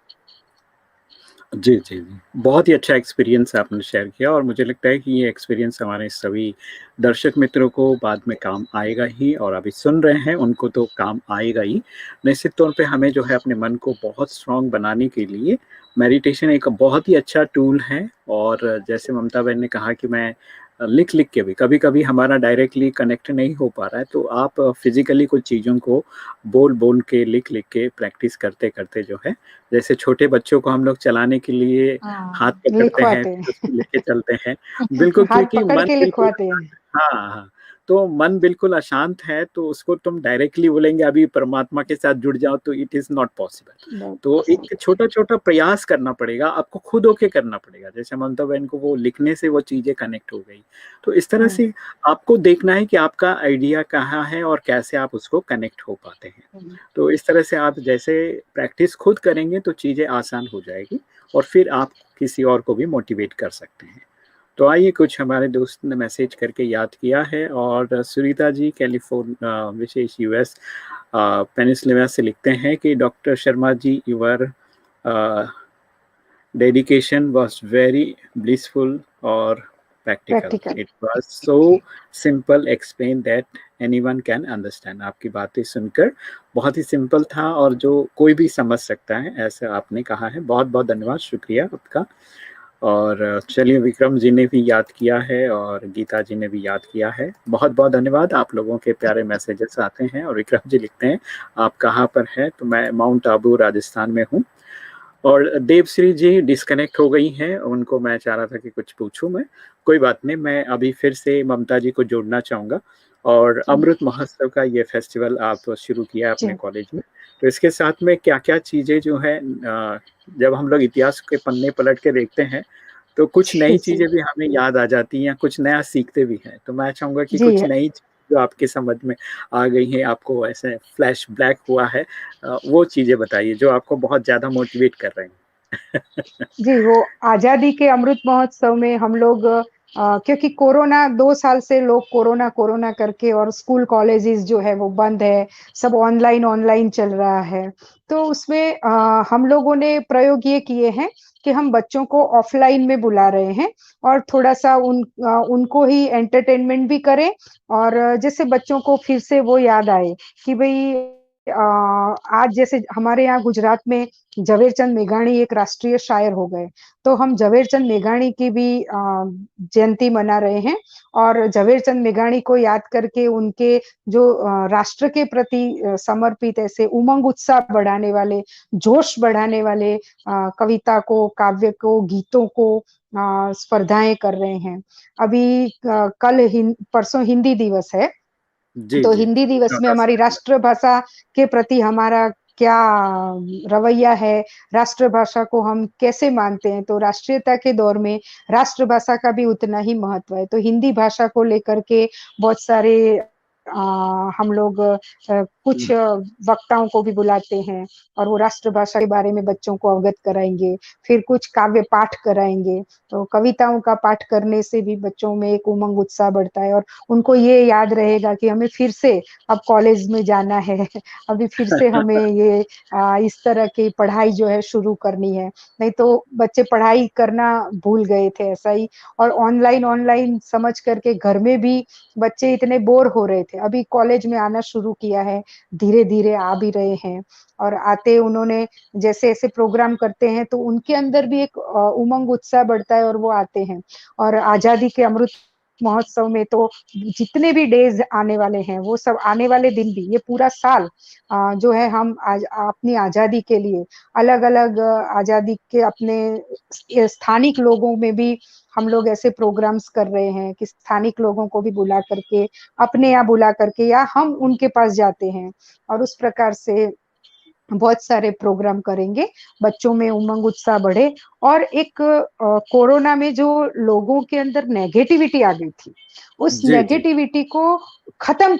जी, जी, जी। बहुत ही अच्छा एक्सपीरियंस आपने शेयर किया और मुझे लगता है कि ये एक्सपीरियंस हमारे सभी दर्शक मित्रों को बाद में काम आएगा ही और अभी सुन रहे हैं उनको तो काम आएगा ही। निश्चित तौर पे हमें जो है अपने मन को बहुत स्ट्रॉन्ग बनाने के लिए मेडिटेशन एक बहुत ही अच्छा टूल है और जैसे ममता बहन ने कहा कि मैं लिख-लिख के भी कभी-कभी हमारा डायरेक्टली कनेक्ट नहीं हो पा रहा है, तो आप फिज़िकली कुछ चीज़ों को बोल-बोल के, लिख-लिख के प्रैक्टिस करते-करते जो है जैसे छोटे बच्चों को हम लोग चलाने के लिए हाथ हाँ, पकड़ते हैं, लिखवाते फिर हैं। उसको लेके चलते हैं। बिल्कुल, हाथ क्योंकि पकड़ मन के बिल्कुल लिखवाते हैं। हाँ, हाँ। तो मन बिल्कुल अशांत है, तो उसको तुम डायरेक्टली बोलेंगे अभी परमात्मा के साथ जुड़ जाओ तो इट इज़ नॉट पॉसिबल। तो एक छोटा-छोटा प्रयास करना पड़ेगा, आपको खुद होके करना पड़ेगा। जैसे ममता बहन को वो लिखने से वो चीज़ें कनेक्ट हो गई। तो इस तरह हम्म, से आपको देखना है कि आपका आइडिया कहाँ है और कैसे आप उसको कनेक्ट हो पाते हैं। हम्म, तो इस तरह से आप जैसे प्रैक्टिस खुद करेंगे तो चीज़ें आसान हो जाएगी और फिर आप किसी और को भी मोटिवेट कर सकते हैं। तो आइए कुछ हमारे दोस्त ने मैसेज करके याद किया है और सुनीता जी विशेष यूएस पेनिसिल्वेनिया से लिखते हैं कि doctor Sharma ji your dedication was very blissful or practical. Practical. It was so simple explained that anyone can understand. आपकी बातें सुनकर बहुत ही सिंपल था और जो कोई भी समझ सकता है ऐसा आपने कहा है। बहुत बहुत धन्यवाद, शुक्रिया आपका। और चलिए विक्रम जी ने भी याद किया है और गीता जी ने भी याद किया है। बहुत बहुत धन्यवाद, आप लोगों के प्यारे मैसेजेस आते हैं और विक्रम जी लिखते हैं आप कहाँ पर हैं, तो मैं माउंट आबू राजस्थान में हूँ। और देवश्री जी डिस्कनेक्ट हो गई हैं, उनको मैं चाह रहा था कि कुछ पूछूं मैं, कोई बात नहीं, मैं अभी फिर से ममता जी को जोड़ना चाहूँगा। और अमृत महोत्सव का ये फेस्टिवल आप शुरू किया है अपने जी कॉलेज में, तो इसके साथ में क्या-क्या चीज़ें जो हैं जब हम लोग इतिहास के पन्ने पलट के देखते हैं, तो कुछ जी नई जी चीज़ें भी हमें याद आ जाती हैं या कुछ नया सीखते भी हैं। तो मैं चाहूँगा कि जी कुछ नई चीज़ जो आपके समझ में आ गई हैं, आपको ऐसे फ्लैशबैक हुआ है, वो चीज़ें बताइए जो आपको बहुत ज़्यादा मोटिवेट कर रहे हैं। जी, वो आजादी के अमृत महोत्सव में हम लोग क्योंकि कोरोना 2 साल से लोग कोरोना कोरोना करके, और स्कूल कॉलेजेस जो है वो बंद है, सब ऑनलाइन ऑनलाइन चल रहा है। तो उसमें हम लोगों ने प्रयोग ये किए हैं कि हम बच्चों को ऑफलाइन में बुला रहे हैं और थोड़ा सा उनको ही एंटरटेनमेंट भी करें, और जैसे बच्चों को फिर से वो याद आए कि भाई आज जैसे हमारे यहाँ गुजरात में झवेरचंद मेघाणी एक राष्ट्रीय शायर हो गए, तो हम झवेरचंद मेघाणी की भी जयंती मना रहे हैं। और झवेरचंद मेघाणी को याद करके उनके जो राष्ट्र के प्रति समर्पित ऐसे उमंग उत्साह बढ़ाने वाले, जोश बढ़ाने वाले कविता को, काव्य को, गीतों को स्पर्धाएं कर रहे हैं। अभी परसों हिंदी दिवस है, जी, तो जी। हिंदी दिवस में 14 हमारी सितंबर। राष्ट्रभाषा के प्रति हमारा क्या रवैया है, राष्ट्रभाषा को हम कैसे मानते हैं, तो राष्ट्रीयता के दौर में राष्ट्रभाषा का भी उतना ही महत्व है। तो हिंदी भाषा को लेकर के बहुत सारे हम लोग कुछ वक्ताओं को भी बुलाते हैं और वो राष्ट्रभाषा के बारे में बच्चों को अवगत कराएंगे। फिर कुछ काव्य पाठ कराएंगे, तो कविताओं का पाठ करने से भी बच्चों में एक उमंग उत्साह बढ़ता है और उनको ये याद रहेगा कि हमें फिर से अब कॉलेज में जाना है, अभी फिर से हमें ये इस तरह की पढ़ाई जो है शुरू करनी है। नहीं तो बच्चे पढ़ाई करना भूल गए थे ऐसा ही, और ऑनलाइन ऑनलाइन समझ करके घर में भी बच्चे इतने बोर हो रहे थे। अभी कॉलेज में आना शुरू किया है, धीरे धीरे आ भी रहे हैं, और आते उन्होंने जैसे ऐसे प्रोग्राम करते हैं तो उनके अंदर भी एक उमंग उत्साह बढ़ता है और वो आते हैं। और आजादी के अमृत महोत्सव में तो जितने भी डेज आने वाले हैं, वो सब आने वाले दिन भी, ये पूरा साल जो है हम आज अपनी आजादी के लिए अलग अलग आजादी के अपने स्थानिक लोगों में भी हम लोग ऐसे प्रोग्राम्स कर रहे हैं कि स्थानिक लोगों को भी बुला करके, अपने यहाँ बुला करके, या हम उनके पास जाते हैं और उस प्रकार से बहुत सारे प्रोग्राम करेंगे, बच्चों में उमंग उत्साह बढ़े। और एक कोरोना में जो लोगों के अंदर नेगेटिविटी आ गई थी, उस जी, जी। नेगेटिविटी को खत्म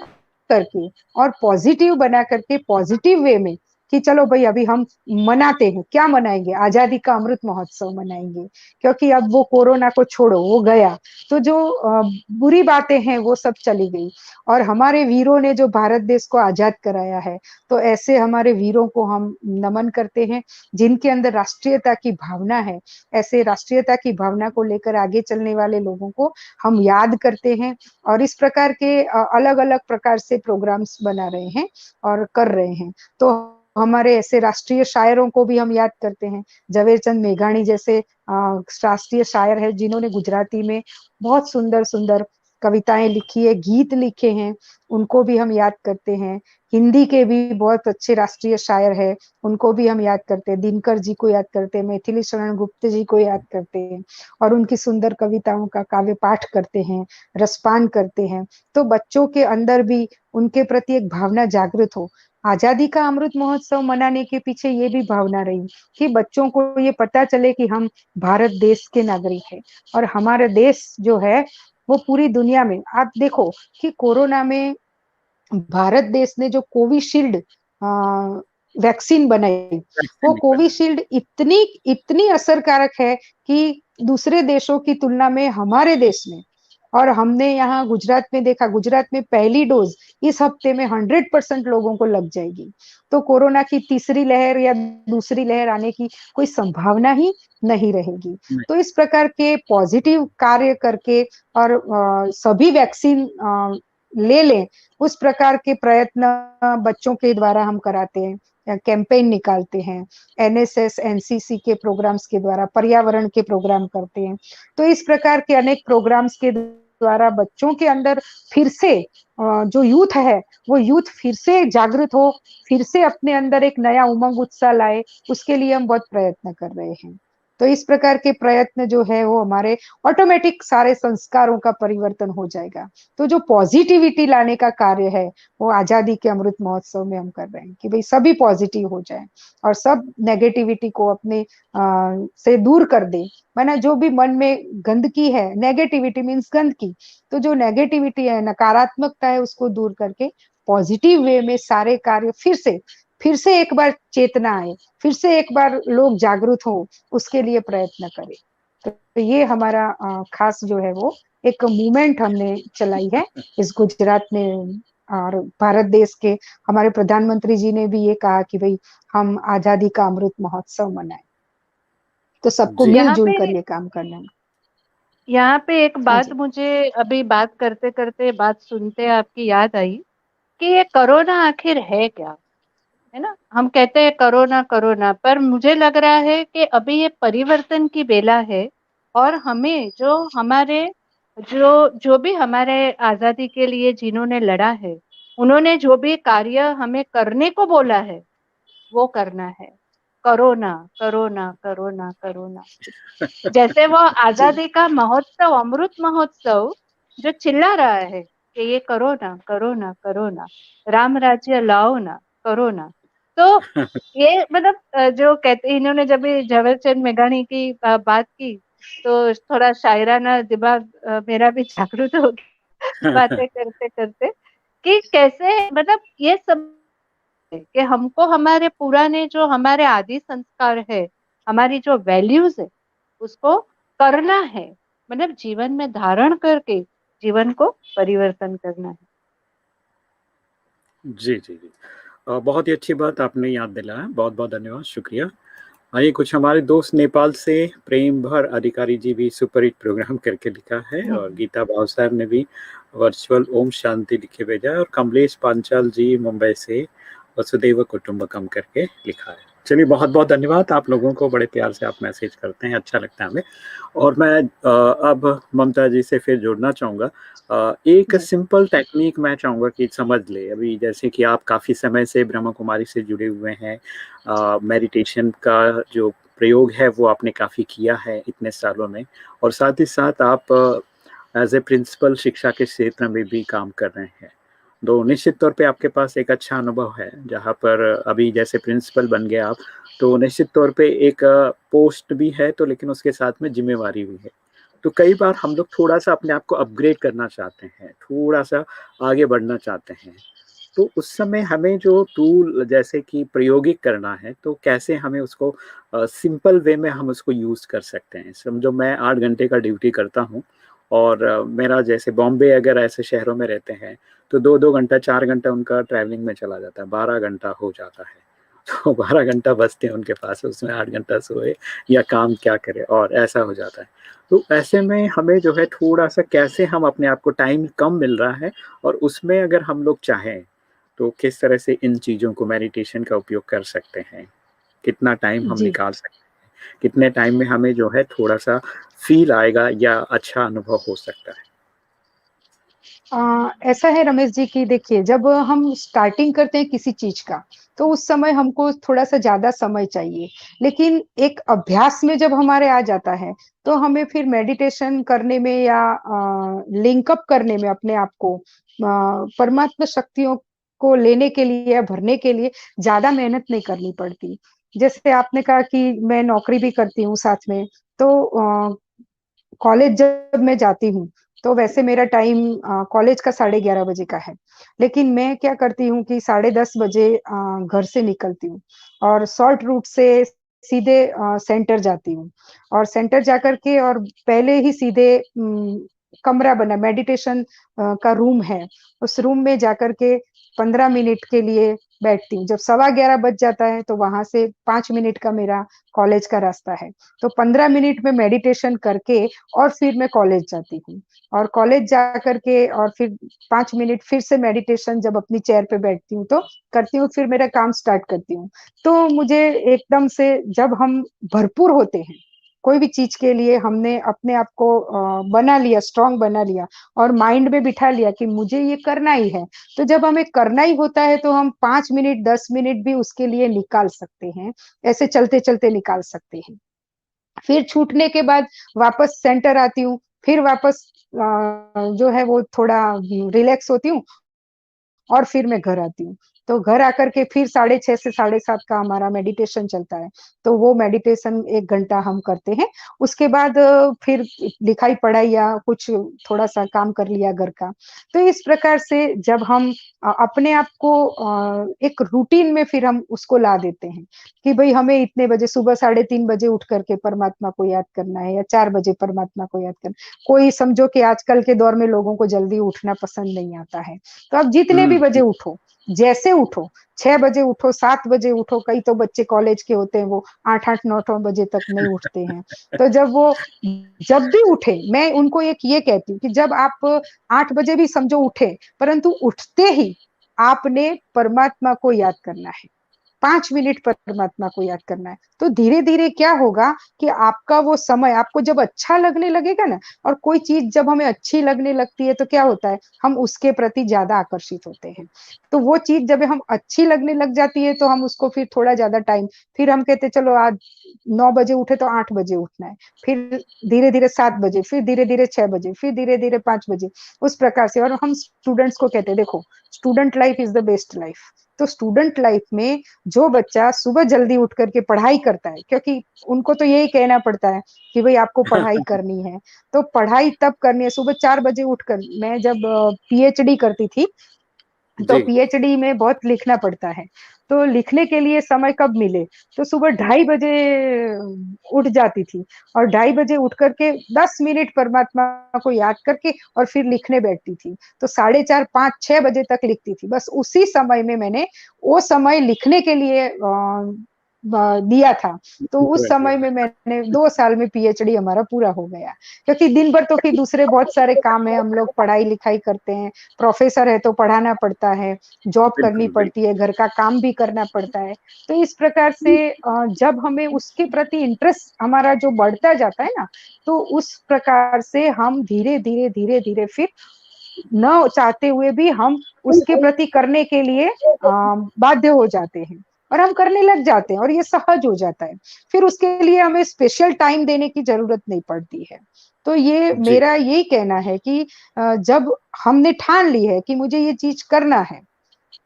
करके और पॉजिटिव बना करके, पॉजिटिव वे में, कि चलो भाई अभी हम मनाते हैं, क्या मनाएंगे, आजादी का अमृत महोत्सव मनाएंगे, क्योंकि अब वो कोरोना को छोड़ो, वो गया, तो जो बुरी बातें हैं वो सब चली गई, और हमारे वीरों ने जो भारत देश को आजाद कराया है, तो ऐसे हमारे वीरों को हम नमन करते हैं, जिनके अंदर राष्ट्रीयता की भावना है। ऐसे राष्ट्रीयता की भावना को लेकर आगे चलने वाले लोगों को हम याद करते हैं, और इस प्रकार के अलग अलग प्रकार से प्रोग्राम्स बना रहे हैं और कर रहे हैं। तो हमारे ऐसे राष्ट्रीय शायरों को भी हम याद करते हैं, झवेरचंद मेघाणी जैसे राष्ट्रीय शायर है, जिन्होंने गुजराती में बहुत सुंदर सुंदर कविताएं लिखी है, गीत लिखे हैं, उनको भी हम याद करते हैं। हिंदी के भी बहुत अच्छे राष्ट्रीय शायर है, उनको भी हम याद करते हैं, दिनकर जी को याद करते हैं, मैथिली शरण गुप्त जी को याद करते हैं, और उनकी सुंदर कविताओं का काव्य पाठ करते हैं, रसपान करते हैं। तो बच्चों के अंदर भी उनके प्रति एक भावना जागृत हो। आजादी का अमृत महोत्सव मनाने के पीछे ये भी भावना रही कि बच्चों को ये पता चले कि हम भारत देश के नागरिक हैं, और हमारा देश जो है वो पूरी दुनिया में, आप देखो कि कोरोना में भारत देश ने जो कोविशील्ड वैक्सीन बनाई, वो वैक्सीन निकाला। कोविशील्ड इतनी इतनी असरकारक है कि दूसरे देशों की तुलना में हमारे देश में, और हमने यहाँ गुजरात में देखा, गुजरात में पहली डोज इस हफ्ते में 100% लोगों को लग जाएगी। तो कोरोना की तीसरी लहर या दूसरी लहर आने की कोई संभावना ही नहीं रहेगी। नहीं, तो इस प्रकार के पॉजिटिव कार्य करके, और सभी वैक्सीन ले लें, उस प्रकार के प्रयत्न बच्चों के द्वारा हम कराते हैं, कैंपेन निकालते हैं, एनएसएस एनसीसी के प्रोग्राम्स के द्वारा पर्यावरण के प्रोग्राम करते हैं। तो इस प्रकार के अनेक प्रोग्राम्स के द्वारा बच्चों के अंदर फिर से जो यूथ है, वो यूथ फिर से जागृत हो, फिर से अपने अंदर एक नया उमंग उत्साह लाए, उसके लिए हम बहुत प्रयत्न कर रहे हैं। तो इस प्रकार के प्रयत्न जो है वो हमारे ऑटोमेटिक सारे संस्कारों का परिवर्तन हो जाएगा। तो जो पॉजिटिविटी लाने का कार्य है, वो आजादी के अमृत महोत्सव में हम कर रहे हैं कि भाई सभी पॉजिटिव हो जाए और सब नेगेटिविटी को अपने से दूर कर दे। माना जो भी मन में गंदगी है, नेगेटिविटी मीन्स गंदगी, तो जो नेगेटिविटी है, नकारात्मकता है, उसको दूर करके पॉजिटिव वे में सारे कार्य फिर से एक बार चेतना आए, फिर से एक बार लोग जागरूक हो, उसके लिए प्रयत्न करें। तो ये हमारा खास जो है वो एक मूवमेंट हमने चलाई है इस गुजरात में, और भारत देश के हमारे प्रधानमंत्री जी ने भी ये कहा कि भाई हम आजादी का अमृत महोत्सव मनाएं, तो सबको जी। यहाँ मिलजुल पे कर ये काम करना है। यहाँ पे एक हाँ बात जी। मुझे अभी बात करते करते बात सुनते आपकी याद आई कि ये कोरोना आखिर है क्या, है ना। हम कहते हैं कोरोना कोरोना, पर मुझे लग रहा है कि अभी ये परिवर्तन की बेला है, और हमें जो जो भी हमारे आजादी के लिए जिन्होंने लड़ा है, उन्होंने जो भी कार्य हमें करने को बोला है, वो करना है। कोरोना कोरोना कोरोना कोरोना, जैसे वो जी, आजादी का महोत्सव, अमृत महोत्सव जो चिल्ला रहा है कि ये करो ना करो ना करो ना, राम राज्य लाओ ना, करो ना। तो ये मतलब जो कहते, इन्होंने जब भी झवेरचंद मेघाणी की बात की, तो थोड़ा शायराना दिमाग मेरा भी जागृत हो गया बातें करते करते, कि कैसे मतलब ये सब कि हमको हमारे पुराने जो हमारे आदि संस्कार है, हमारी जो वैल्यूज है, उसको करना है, मतलब जीवन में धारण करके जीवन को परिवर्तन करना है। जी जी जी। बहुत ही अच्छी बात आपने याद दिलाया, बहुत बहुत धन्यवाद, शुक्रिया। आइए, कुछ हमारे दोस्त नेपाल से प्रेम भर अधिकारी जी भी सुपर हिट प्रोग्राम करके लिखा है, और गीता भावसार ने भी वर्चुअल ओम शांति लिखे भेजा है, और कमलेश पांचाल जी मुंबई से वसुदेव कुटुंबकम करके लिखा है। चलिए, बहुत बहुत धन्यवाद आप लोगों को, बड़े प्यार से आप मैसेज करते हैं, अच्छा लगता है हमें। और मैं अब ममता जी से फिर जुड़ना चाहूँगा। एक सिंपल टेक्निक मैं चाहूँगा कि समझ ले। अभी जैसे कि आप काफ़ी समय से ब्रह्मा कुमारी से जुड़े हुए हैं, मेडिटेशन का जो प्रयोग है वो आपने काफ़ी किया है इतने सालों में, और साथ ही साथ आप एज ए प्रिंसिपल शिक्षा के क्षेत्र में भी काम कर रहे हैं। तो निश्चित तौर पे आपके पास एक अच्छा अनुभव है, जहाँ पर अभी जैसे प्रिंसिपल बन गए आप, तो निश्चित तौर पे एक पोस्ट भी है, तो लेकिन उसके साथ में जिम्मेवारी भी है। तो कई बार हम लोग थोड़ा सा अपने आप को अपग्रेड करना चाहते हैं, थोड़ा सा आगे बढ़ना चाहते हैं, तो उस समय हमें जो टूल जैसे कि प्रायोगिक करना है, तो कैसे हमें उसको सिंपल वे में हम उसको यूज़ कर सकते हैं। समझो मैं 8 घंटे का ड्यूटी करता हूँ, और मेरा जैसे बॉम्बे अगर ऐसे शहरों में रहते हैं, तो 2-2 घंटा 4 घंटा उनका ट्रैवलिंग में चला जाता है, 12 घंटा हो जाता है। तो 12 घंटा बचते हैं उनके पास, उसमें 8 घंटा सोए या काम क्या करे, और ऐसा हो जाता है। तो ऐसे में हमें जो है थोड़ा-सा कैसे हम अपने आप को, टाइम कम मिल रहा है और उसमें अगर हम लोग चाहें, तो किस तरह से इन चीज़ों को, मेडिटेशन का उपयोग कर सकते हैं? कितना टाइम हम जी। निकाल सकते हैं? कितने टाइम में हमें जो है थोड़ा-सा फ़ील आएगा या अच्छा अनुभव हो सकता है? ऐसा है रमेश जी कि देखिए, जब हम स्टार्टिंग करते हैं किसी चीज का, तो उस समय हमको थोड़ा सा ज्यादा समय चाहिए। लेकिन एक अभ्यास में जब हमारे आ जाता है, तो हमें फिर मेडिटेशन करने में या लिंकअप करने में अपने आप को परमात्मा शक्तियों को लेने के लिए या भरने के लिए ज्यादा मेहनत नहीं करनी पड़ती। जैसे आपने कहा कि मैं नौकरी भी करती हूँ साथ में, तो कॉलेज जब मैं जाती हूँ, तो वैसे मेरा टाइम कॉलेज का 11:30 बजे का है। लेकिन मैं क्या करती हूँ कि 10:30 बजे घर से निकलती हूँ और शॉर्ट रूट से सीधे सेंटर जाती हूँ, और सेंटर जाकर के और पहले ही सीधे कमरा बना मेडिटेशन का रूम है, उस रूम में जाकर के 15 मिनट के लिए बैठती हूँ। जब 11:15 बज जाता है, तो वहाँ से 5 मिनट का मेरा कॉलेज का रास्ता है। तो 15 मिनट में मेडिटेशन करके और फिर मैं कॉलेज जाती हूँ, और कॉलेज जा करके और फिर 5 मिनट फिर से मेडिटेशन जब अपनी चेयर पे बैठती हूँ तो करती हूँ, फिर मेरा काम स्टार्ट करती हूँ। तो मुझे एकदम से, जब हम भरपूर होते हैं कोई भी चीज के लिए, हमने अपने आप को बना लिया, स्ट्रांग बना लिया और माइंड में बिठा लिया कि मुझे ये करना ही है, तो जब हमें करना ही होता है तो हम 5 मिनट 10 मिनट भी उसके लिए निकाल सकते हैं, ऐसे चलते चलते निकाल सकते हैं। फिर छूटने के बाद वापस सेंटर आती हूँ, फिर वापस जो है वो थोड़ा रिलैक्स होती हूँ, और फिर मैं घर आती हूँ। तो घर आकर के फिर 6:30 से 7:30 का हमारा मेडिटेशन चलता है। तो वो मेडिटेशन 1 घंटा हम करते हैं। उसके बाद फिर लिखाई-पढ़ाई या कुछ थोड़ा-सा काम कर लिया घर का। तो इस प्रकार से जब हम अपने आप को एक रूटीन में फिर हम उसको ला देते हैं कि भई हमें इतने बजे, सुबह 3:30 बजे उठ कर के परमात्मा को याद करना है, या 4 बजे परमात्मा को याद करना। कोई समझो कि आजकल के दौर में लोगों को जल्दी उठना पसंद नहीं आता है। तो आप जितने भी बजे हुँ, उठो, जैसे उठो, 6 बजे उठो, 7 बजे उठो, कई तो बच्चे कॉलेज के होते हैं, वो 8-8, 9-9 बजे तक नहीं उठते हैं। तो जब भी उठे, मैं उनको एक ये कहती हूँ कि जब आप 8 बजे भी समझो उठे, परंतु उठते ही आपने परमात्मा को याद करना है। 5 मिनट परमात्मा को याद करना है। तो धीरे-धीरे क्या होगा कि आपका वो समय आपको जब अच्छा लगने लगेगा ना, और कोई चीज़ जब हमें अच्छी लगने लगती है, तो क्या होता है, हम उसके प्रति ज़्यादा आकर्षित होते हैं। तो वो चीज़ जब हम अच्छी लगने लग जाती है, तो हम उसको फिर थोड़ा ज़्यादा टाइम, फिर हम कहते हैं चलो आज 9 बजे उठे तो 8 बजे उठना है। फिर धीरे-धीरे 7 बजे, फिर धीरे-धीरे 6 बजे, फिर धीरे-धीरे 5 बजे, उस प्रकार से। और हम स्टूडेंट्स को कहते हैं, देखो, student life is the best life. तो स्टूडेंट लाइफ में जो बच्चा सुबह जल्दी उठ करके पढ़ाई करता है, क्योंकि उनको तो यही कहना पड़ता है कि भाई आपको पढ़ाई करनी है, तो पढ़ाई तब करनी है सुबह 4 बजे उठकर। मैं जब पीएचडी करती थी, तो जी। पीएचडी में बहुत लिखना पड़ता है। तो लिखने के लिए समय कब मिले, तो सुबह 2:30 बजे उठ जाती थी और 2:30 बजे उठ करके 10 मिनट परमात्मा को याद करके और फिर लिखने बैठती थी। तो 4:30, 5, 6 बजे तक लिखती थी। बस उसी समय में मैंने वो समय लिखने के लिए दिया था। तो उस समय में मैंने 2 साल में पीएचडी हमारा पूरा हो गया। क्योंकि दिन भर तो फिर दूसरे बहुत सारे काम है, हम लोग पढ़ाई-लिखाई करते हैं, प्रोफ़ेसर है तो पढ़ाना पड़ता है, जॉब करनी बिल्कुल, पड़ती है, घर का काम भी करना पड़ता है। तो इस प्रकार से जब हमें उसके प्रति इंटरेस्ट हमारा जो बढ़ता जाता है ना, तो उस प्रकार से हम धीरे-धीरे, धीरे-धीरे फिर न चाहते हुए भी हम उसके प्रति करने के लिए बाध्य हो जाते हैं और हम करने लग जाते हैं और ये सहज हो जाता है। फिर उसके लिए हमें स्पेशल टाइम देने की ज़रूरत नहीं पड़ती है। तो ये जी, मेरा यही कहना है कि जब हमने ठान ली है कि मुझे ये चीज़ करना है,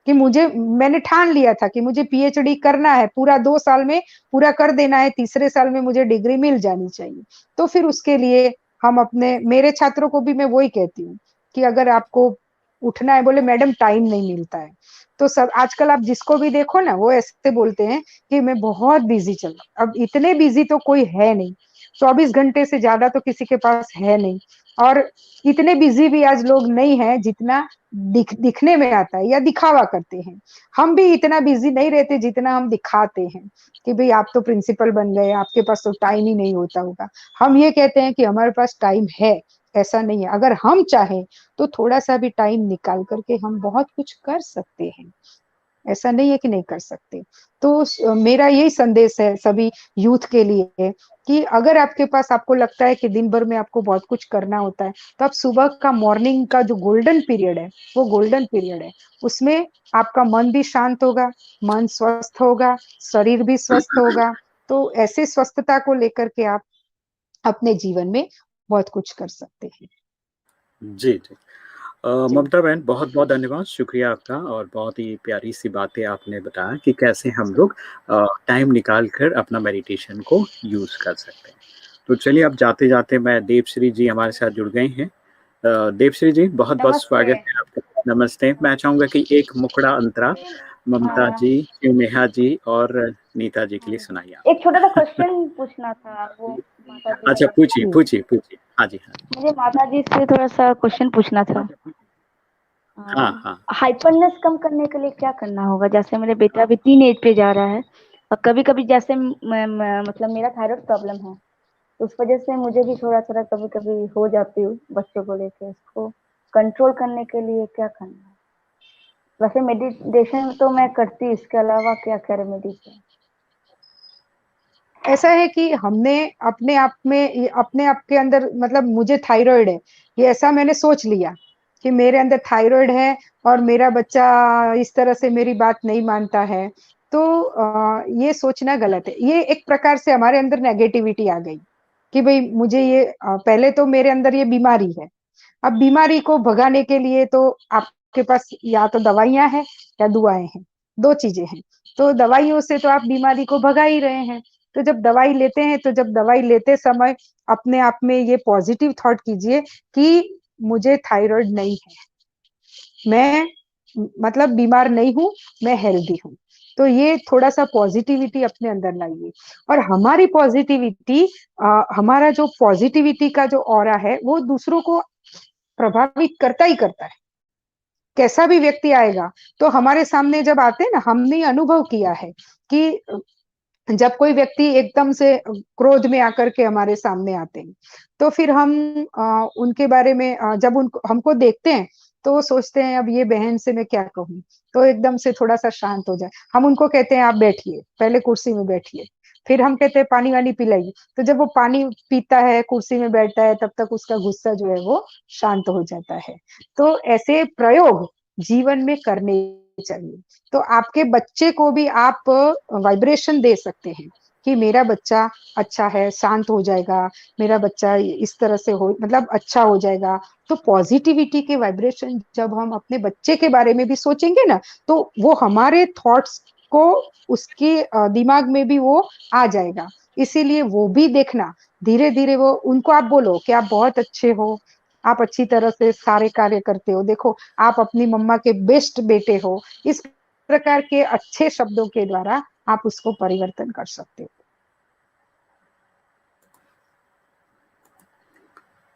कि मैंने ठान लिया था कि मुझे पीएचडी करना है, पूरा 2 साल में पूरा कर देना है, तीसरे साल में मुझे डिग्री मिल जानी चाहिए। तो फिर उसके लिए हम अपने मेरे छात्रों को भी मैं वही कहती हूँ कि अगर आपको उठना है, बोले मैडम टाइम नहीं मिलता है। तो सब आजकल आप जिसको भी देखो ना, वो ऐसे बोलते हैं कि मैं बहुत बिज़ी चल रहा हूँ। अब इतने बिज़ी तो कोई है नहीं, 24 घंटे से ज़्यादा तो किसी के पास है नहीं और इतने बिज़ी भी आज लोग नहीं हैं जितना दिखने में आता है या दिखावा करते हैं। हम भी इतना बिज़ी नहीं रहते जितना हम दिखाते हैं, कि भई आप तो प्रिंसिपल बन गए, आपके पास तो टाइम ही नहीं होता होगा। हम ये कहते हैं कि हमारे पास टाइम है, ऐसा नहीं है। अगर हम चाहें, तो थोड़ा-सा भी टाइम निकाल कर के हम बहुत कुछ कर सकते हैं। ऐसा नहीं है कि नहीं कर सकते। तो मेरा यही संदेश है सभी यूथ के लिए कि अगर आपके पास आपको लगता है कि दिन भर में आपको बहुत कुछ करना होता है, तो आप सुबह का मॉर्निंग का जो गोल्डन पीरियड है, वो गोल्डन पीरियड है। उसमें आपका मन भी शांत होगा, मन स्वस्थ होगा, शरीर भी स्वस्थ होगा। तो ऐसे स्वस्थता को लेकर के आप अपने जीवन में बहुत कुछ कर सकते हैं। जी, जी। जी, ममता बहन बहुत-बहुत धन्यवाद, शुक्रिया आपका और बहुत ही प्यारी-सी बातें आपने बताया कि कैसे हम लोग टाइम निकाल कर अपना मेडिटेशन को यूज़ कर सकते हैं। तो चलिए अब जाते-जाते मैं देवश्री जी हमारे साथ जुड़ गई हैं। देवश्री जी बहुत-बहुत नमस्ते। स्वागत है आपका। नमस्ते, मैं चाहूँगा कि एक मुखड़ा अंतरा ममता हाँ, जी, नेहा जी और नीता जी के लिए सुनाइए आप। एक छोटा-सा क्वेश्चन पूछना था वो माताजी अच्छा से। पूछिए, जी। पूछिए, पूछिए। हाँ जी, हाँ। मुझे माताजी से थोड़ा-सा क्वेश्चन पूछना था। हाँ, हाँ। हाइपरनेस कम करने के लिए क्या करना होगा? जैसे मेरे बेटा अभी टीनेज पे जा रहा है और कभी-कभी जैसे मैं मतलब मेरा थायराइड प्रॉब्लम है, तो उस वजह से मुझे भी थोड़ा-थोड़ा कभी-कभी हो जाती हूँ बच्चों को लेके। उसको कंट्रोल करने के लिए क्या करना है? वैसे मेडिटेशन तो मैं करती हूँ, इसके अलावा क्या-क्या रेमेडीज़ है? ऐसा है कि हमने अपने आप के अंदर मतलब मुझे थायराइड है, ये ऐसा मैंने सोच लिया कि मेरे अंदर थायराइड है और मेरा बच्चा इस तरह से मेरी बात नहीं मानता है, तो ये सोचना गलत है। ये एक प्रकार से हमारे अंदर नेगेटिविटी आ गई कि भई मुझे ये पहले तो मेरे अंदर ये बीमारी है। अब बीमारी को भगाने के लिए तो आपके पास या तो दवाइयाँ हैं या दुआएँ हैं, 2 चीज़ें हैं। तो दवाइयों से तो आप बीमारी को भगा ही रहे हैं। तो जब दवाई लेते हैं, तो जब दवाई लेते समय अपने आप में ये पॉज़िटिव थॉट कीजिए कि मुझे थायरॉइड नहीं है। मैं मतलब बीमार नहीं हूँ, मैं हेल्दी हूँ। तो ये थोड़ा-सा पॉज़िटिविटी अपने अंदर लाइए और हमारी पॉज़िटिविटी हमारा जो पॉज़िटिविटी का जो ऑरा है, वो दूसरों को प्रभावित करता ही करता है। कैसा भी व्यक्ति आएगा, तो हमारे सामने जब आते हैं ना, हमने अनुभव किया है कि जब कोई व्यक्ति एकदम से क्रोध में आकर के हमारे सामने आते हैं, तो फिर हम उनके बारे में जब उनको हमको देखते हैं, तो वो सोचते हैं अब ये बहन से मैं क्या कहूँ? तो एकदम से थोड़ा-सा शांत हो जाए। हम उनको कहते हैं आप बैठिए, पहले कुर्सी में बैठिए। फिर हम कहते हैं पानी-वानी पिलाइए। तो जब वो पानी पीता है, कुर्सी में बैठता है, तब तक उसका गुस्सा जो है वो शांत हो जाता है। तो ऐसे प्रयोग जीवन में करने चाहिए। तो आपके बच्चे को भी आप वाइब्रेशन दे सकते हैं कि मेरा बच्चा अच्छा है, शांत हो जाएगा, मेरा बच्चा इस तरह से हो मतलब अच्छा हो जाएगा। तो पॉजिटिविटी के वाइब्रेशन जब हम अपने बच्चे के बारे में भी सोचेंगे ना, तो वो हमारे थॉट्स को उसके दिमाग में भी वो आ जाएगा। इसीलिए वो भी देखना, धीरे-धीरे वो उनको आप बोलो कि आप बहुत अच्छे हो, आप अच्छी तरह से सारे कार्य करते हो। देखो, आप अपनी मम्मा के बेस्ट बेटे हो। इस प्रकार के अच्छे शब्दों के द्वारा आप उसको परिवर्तन कर सकते हो।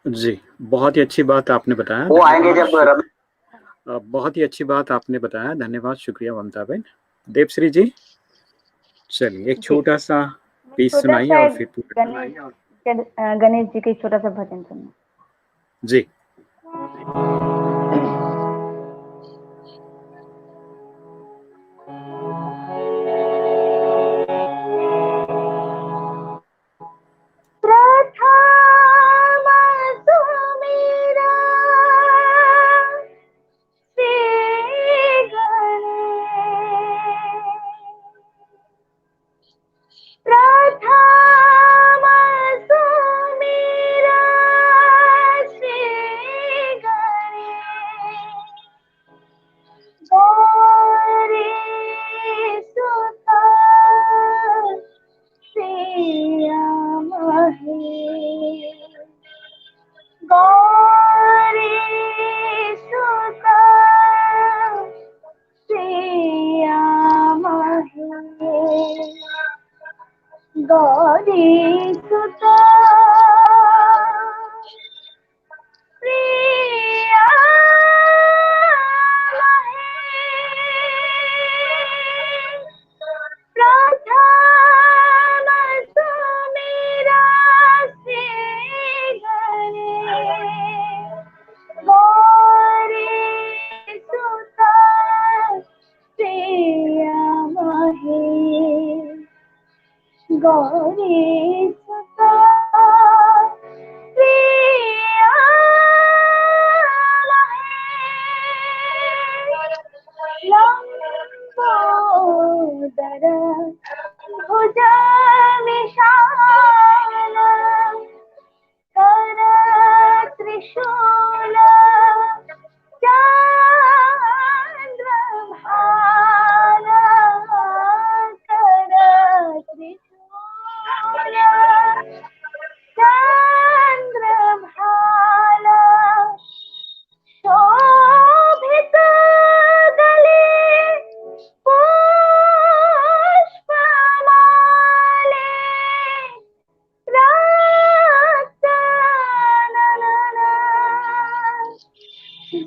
जी, बहुत ही अच्छी बात आपने बताया। वो आएंगे जब बहुत ही अच्छी बात आपने बताया, धन्यवाद, शुक्रिया ममता बहन। देवश्री जी, चलिए एक जी छोटा सा पीस छोटा सुनाइए सा और फिर गणेश जी का छोटा सा भजन सुनना। जी। गौरी सुता प्रिया प्रथम सुमिरा से गौरी सुता प्रिया गौरी सुता प्रिया लंबोदर भुजा विशाल कर त्रिशूल चंद्रभाला कर त्रिशूल चंद्रभाला शोभित गले पुष्पमाले रत्ननन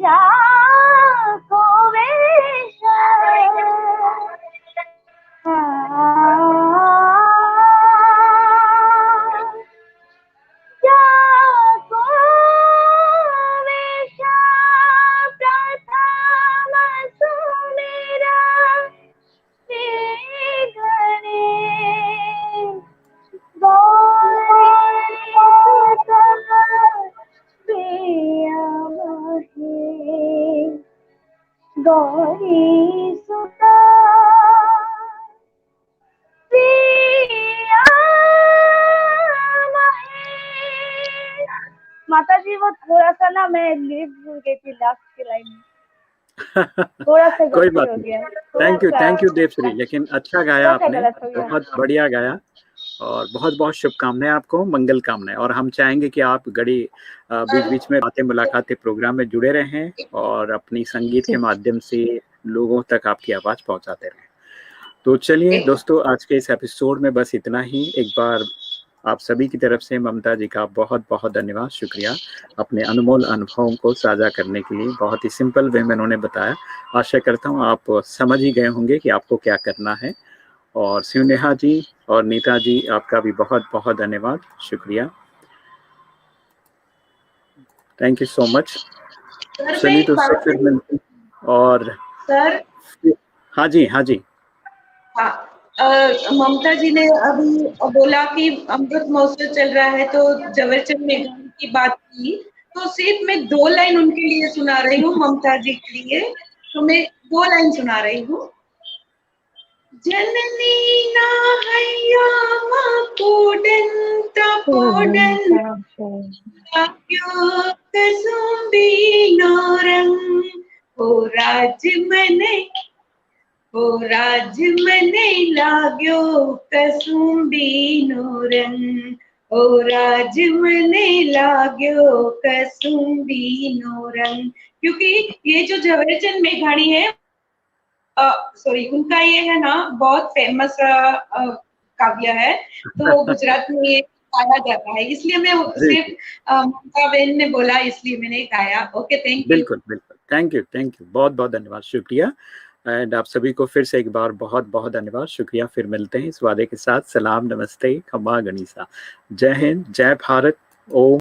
जाको वेश जाको वेश प्रथम सुमिरा श्री गणेश गौरी सुता प्रिया गौरी सुता प्रिया माता जी वो थोड़ा सा ना मैं लिरिक्स भूल गई थी लास्ट की लाइन में, थोड़ा सा कोई गलती बात हो नहीं। गया। थैंक यू देवश्री, लेकिन अच्छा गाया थोड़ा सा आपने, गलत हो गया। बहुत बढ़िया गाया और बहुत बहुत शुभकामनाएं आपको, मंगल कामनाएं। और हम चाहेंगे कि आप बीच बीच में बातें मुलाकातें प्रोग्राम में जुड़े रहें और अपनी संगीत के माध्यम से लोगों तक आपकी आवाज पहुंचाते रहें। तो चलिए दोस्तों, आज के इस एपिसोड में बस इतना ही। एक बार आप सभी की तरफ से ममता जी का बहुत बहुत धन्यवाद, शुक्रिया, अपने अनमोल अनुभवों को साझा करने के लिए। बहुत ही सिंपल वे में उन्होंने बताया। आशा करता हूँ आप समझ ही गए होंगे कि आपको क्या करना है। और शिवनेहा जी और नीता जी, आपका भी बहुत बहुत धन्यवाद, शुक्रिया, थैंक यू सो मच। चलिए दोस्तों, फिर मिलते हैं। और सर, हाँ जी, हाँ जी, हाँ, ममता जी ने अभी बोला कि अमृत महोत्सव चल रहा है तो झवेरचंद मेघानी की बात की, तो सिर्फ मैं 2 लाइन उनके लिए सुना रही हूँ, ममता जी के लिए। तो मैं 2 लाइन सुना रही हूँ। जननी ना हैया कोडंत कसुंबी नोरं ओ राज मने लाग्यो कसुंबी नोरं ओ राज मने लाग्यो कसुंबी नोरं। क्योंकि ये जो झवेरचंद मेघानी है सॉरी, उनका ये है ना बहुत फेमस काव्य है, तो गुजरात में ये गाया जाता है, इसलिए मैं जी सिर्फ ममता बहन ने बोला इसलिए मैंने गाया। Okay, thank you. बिल्कुल बिल्कुल, थैंक यू, बहुत बहुत धन्यवाद, शुक्रिया। एंड आप सभी को फिर से एक बार बहुत बहुत धन्यवाद, शुक्रिया। फिर मिलते हैं इस वादे के साथ, सलाम, नमस्ते, खमा गनीसा, जय हिंद, जय भारत, ओम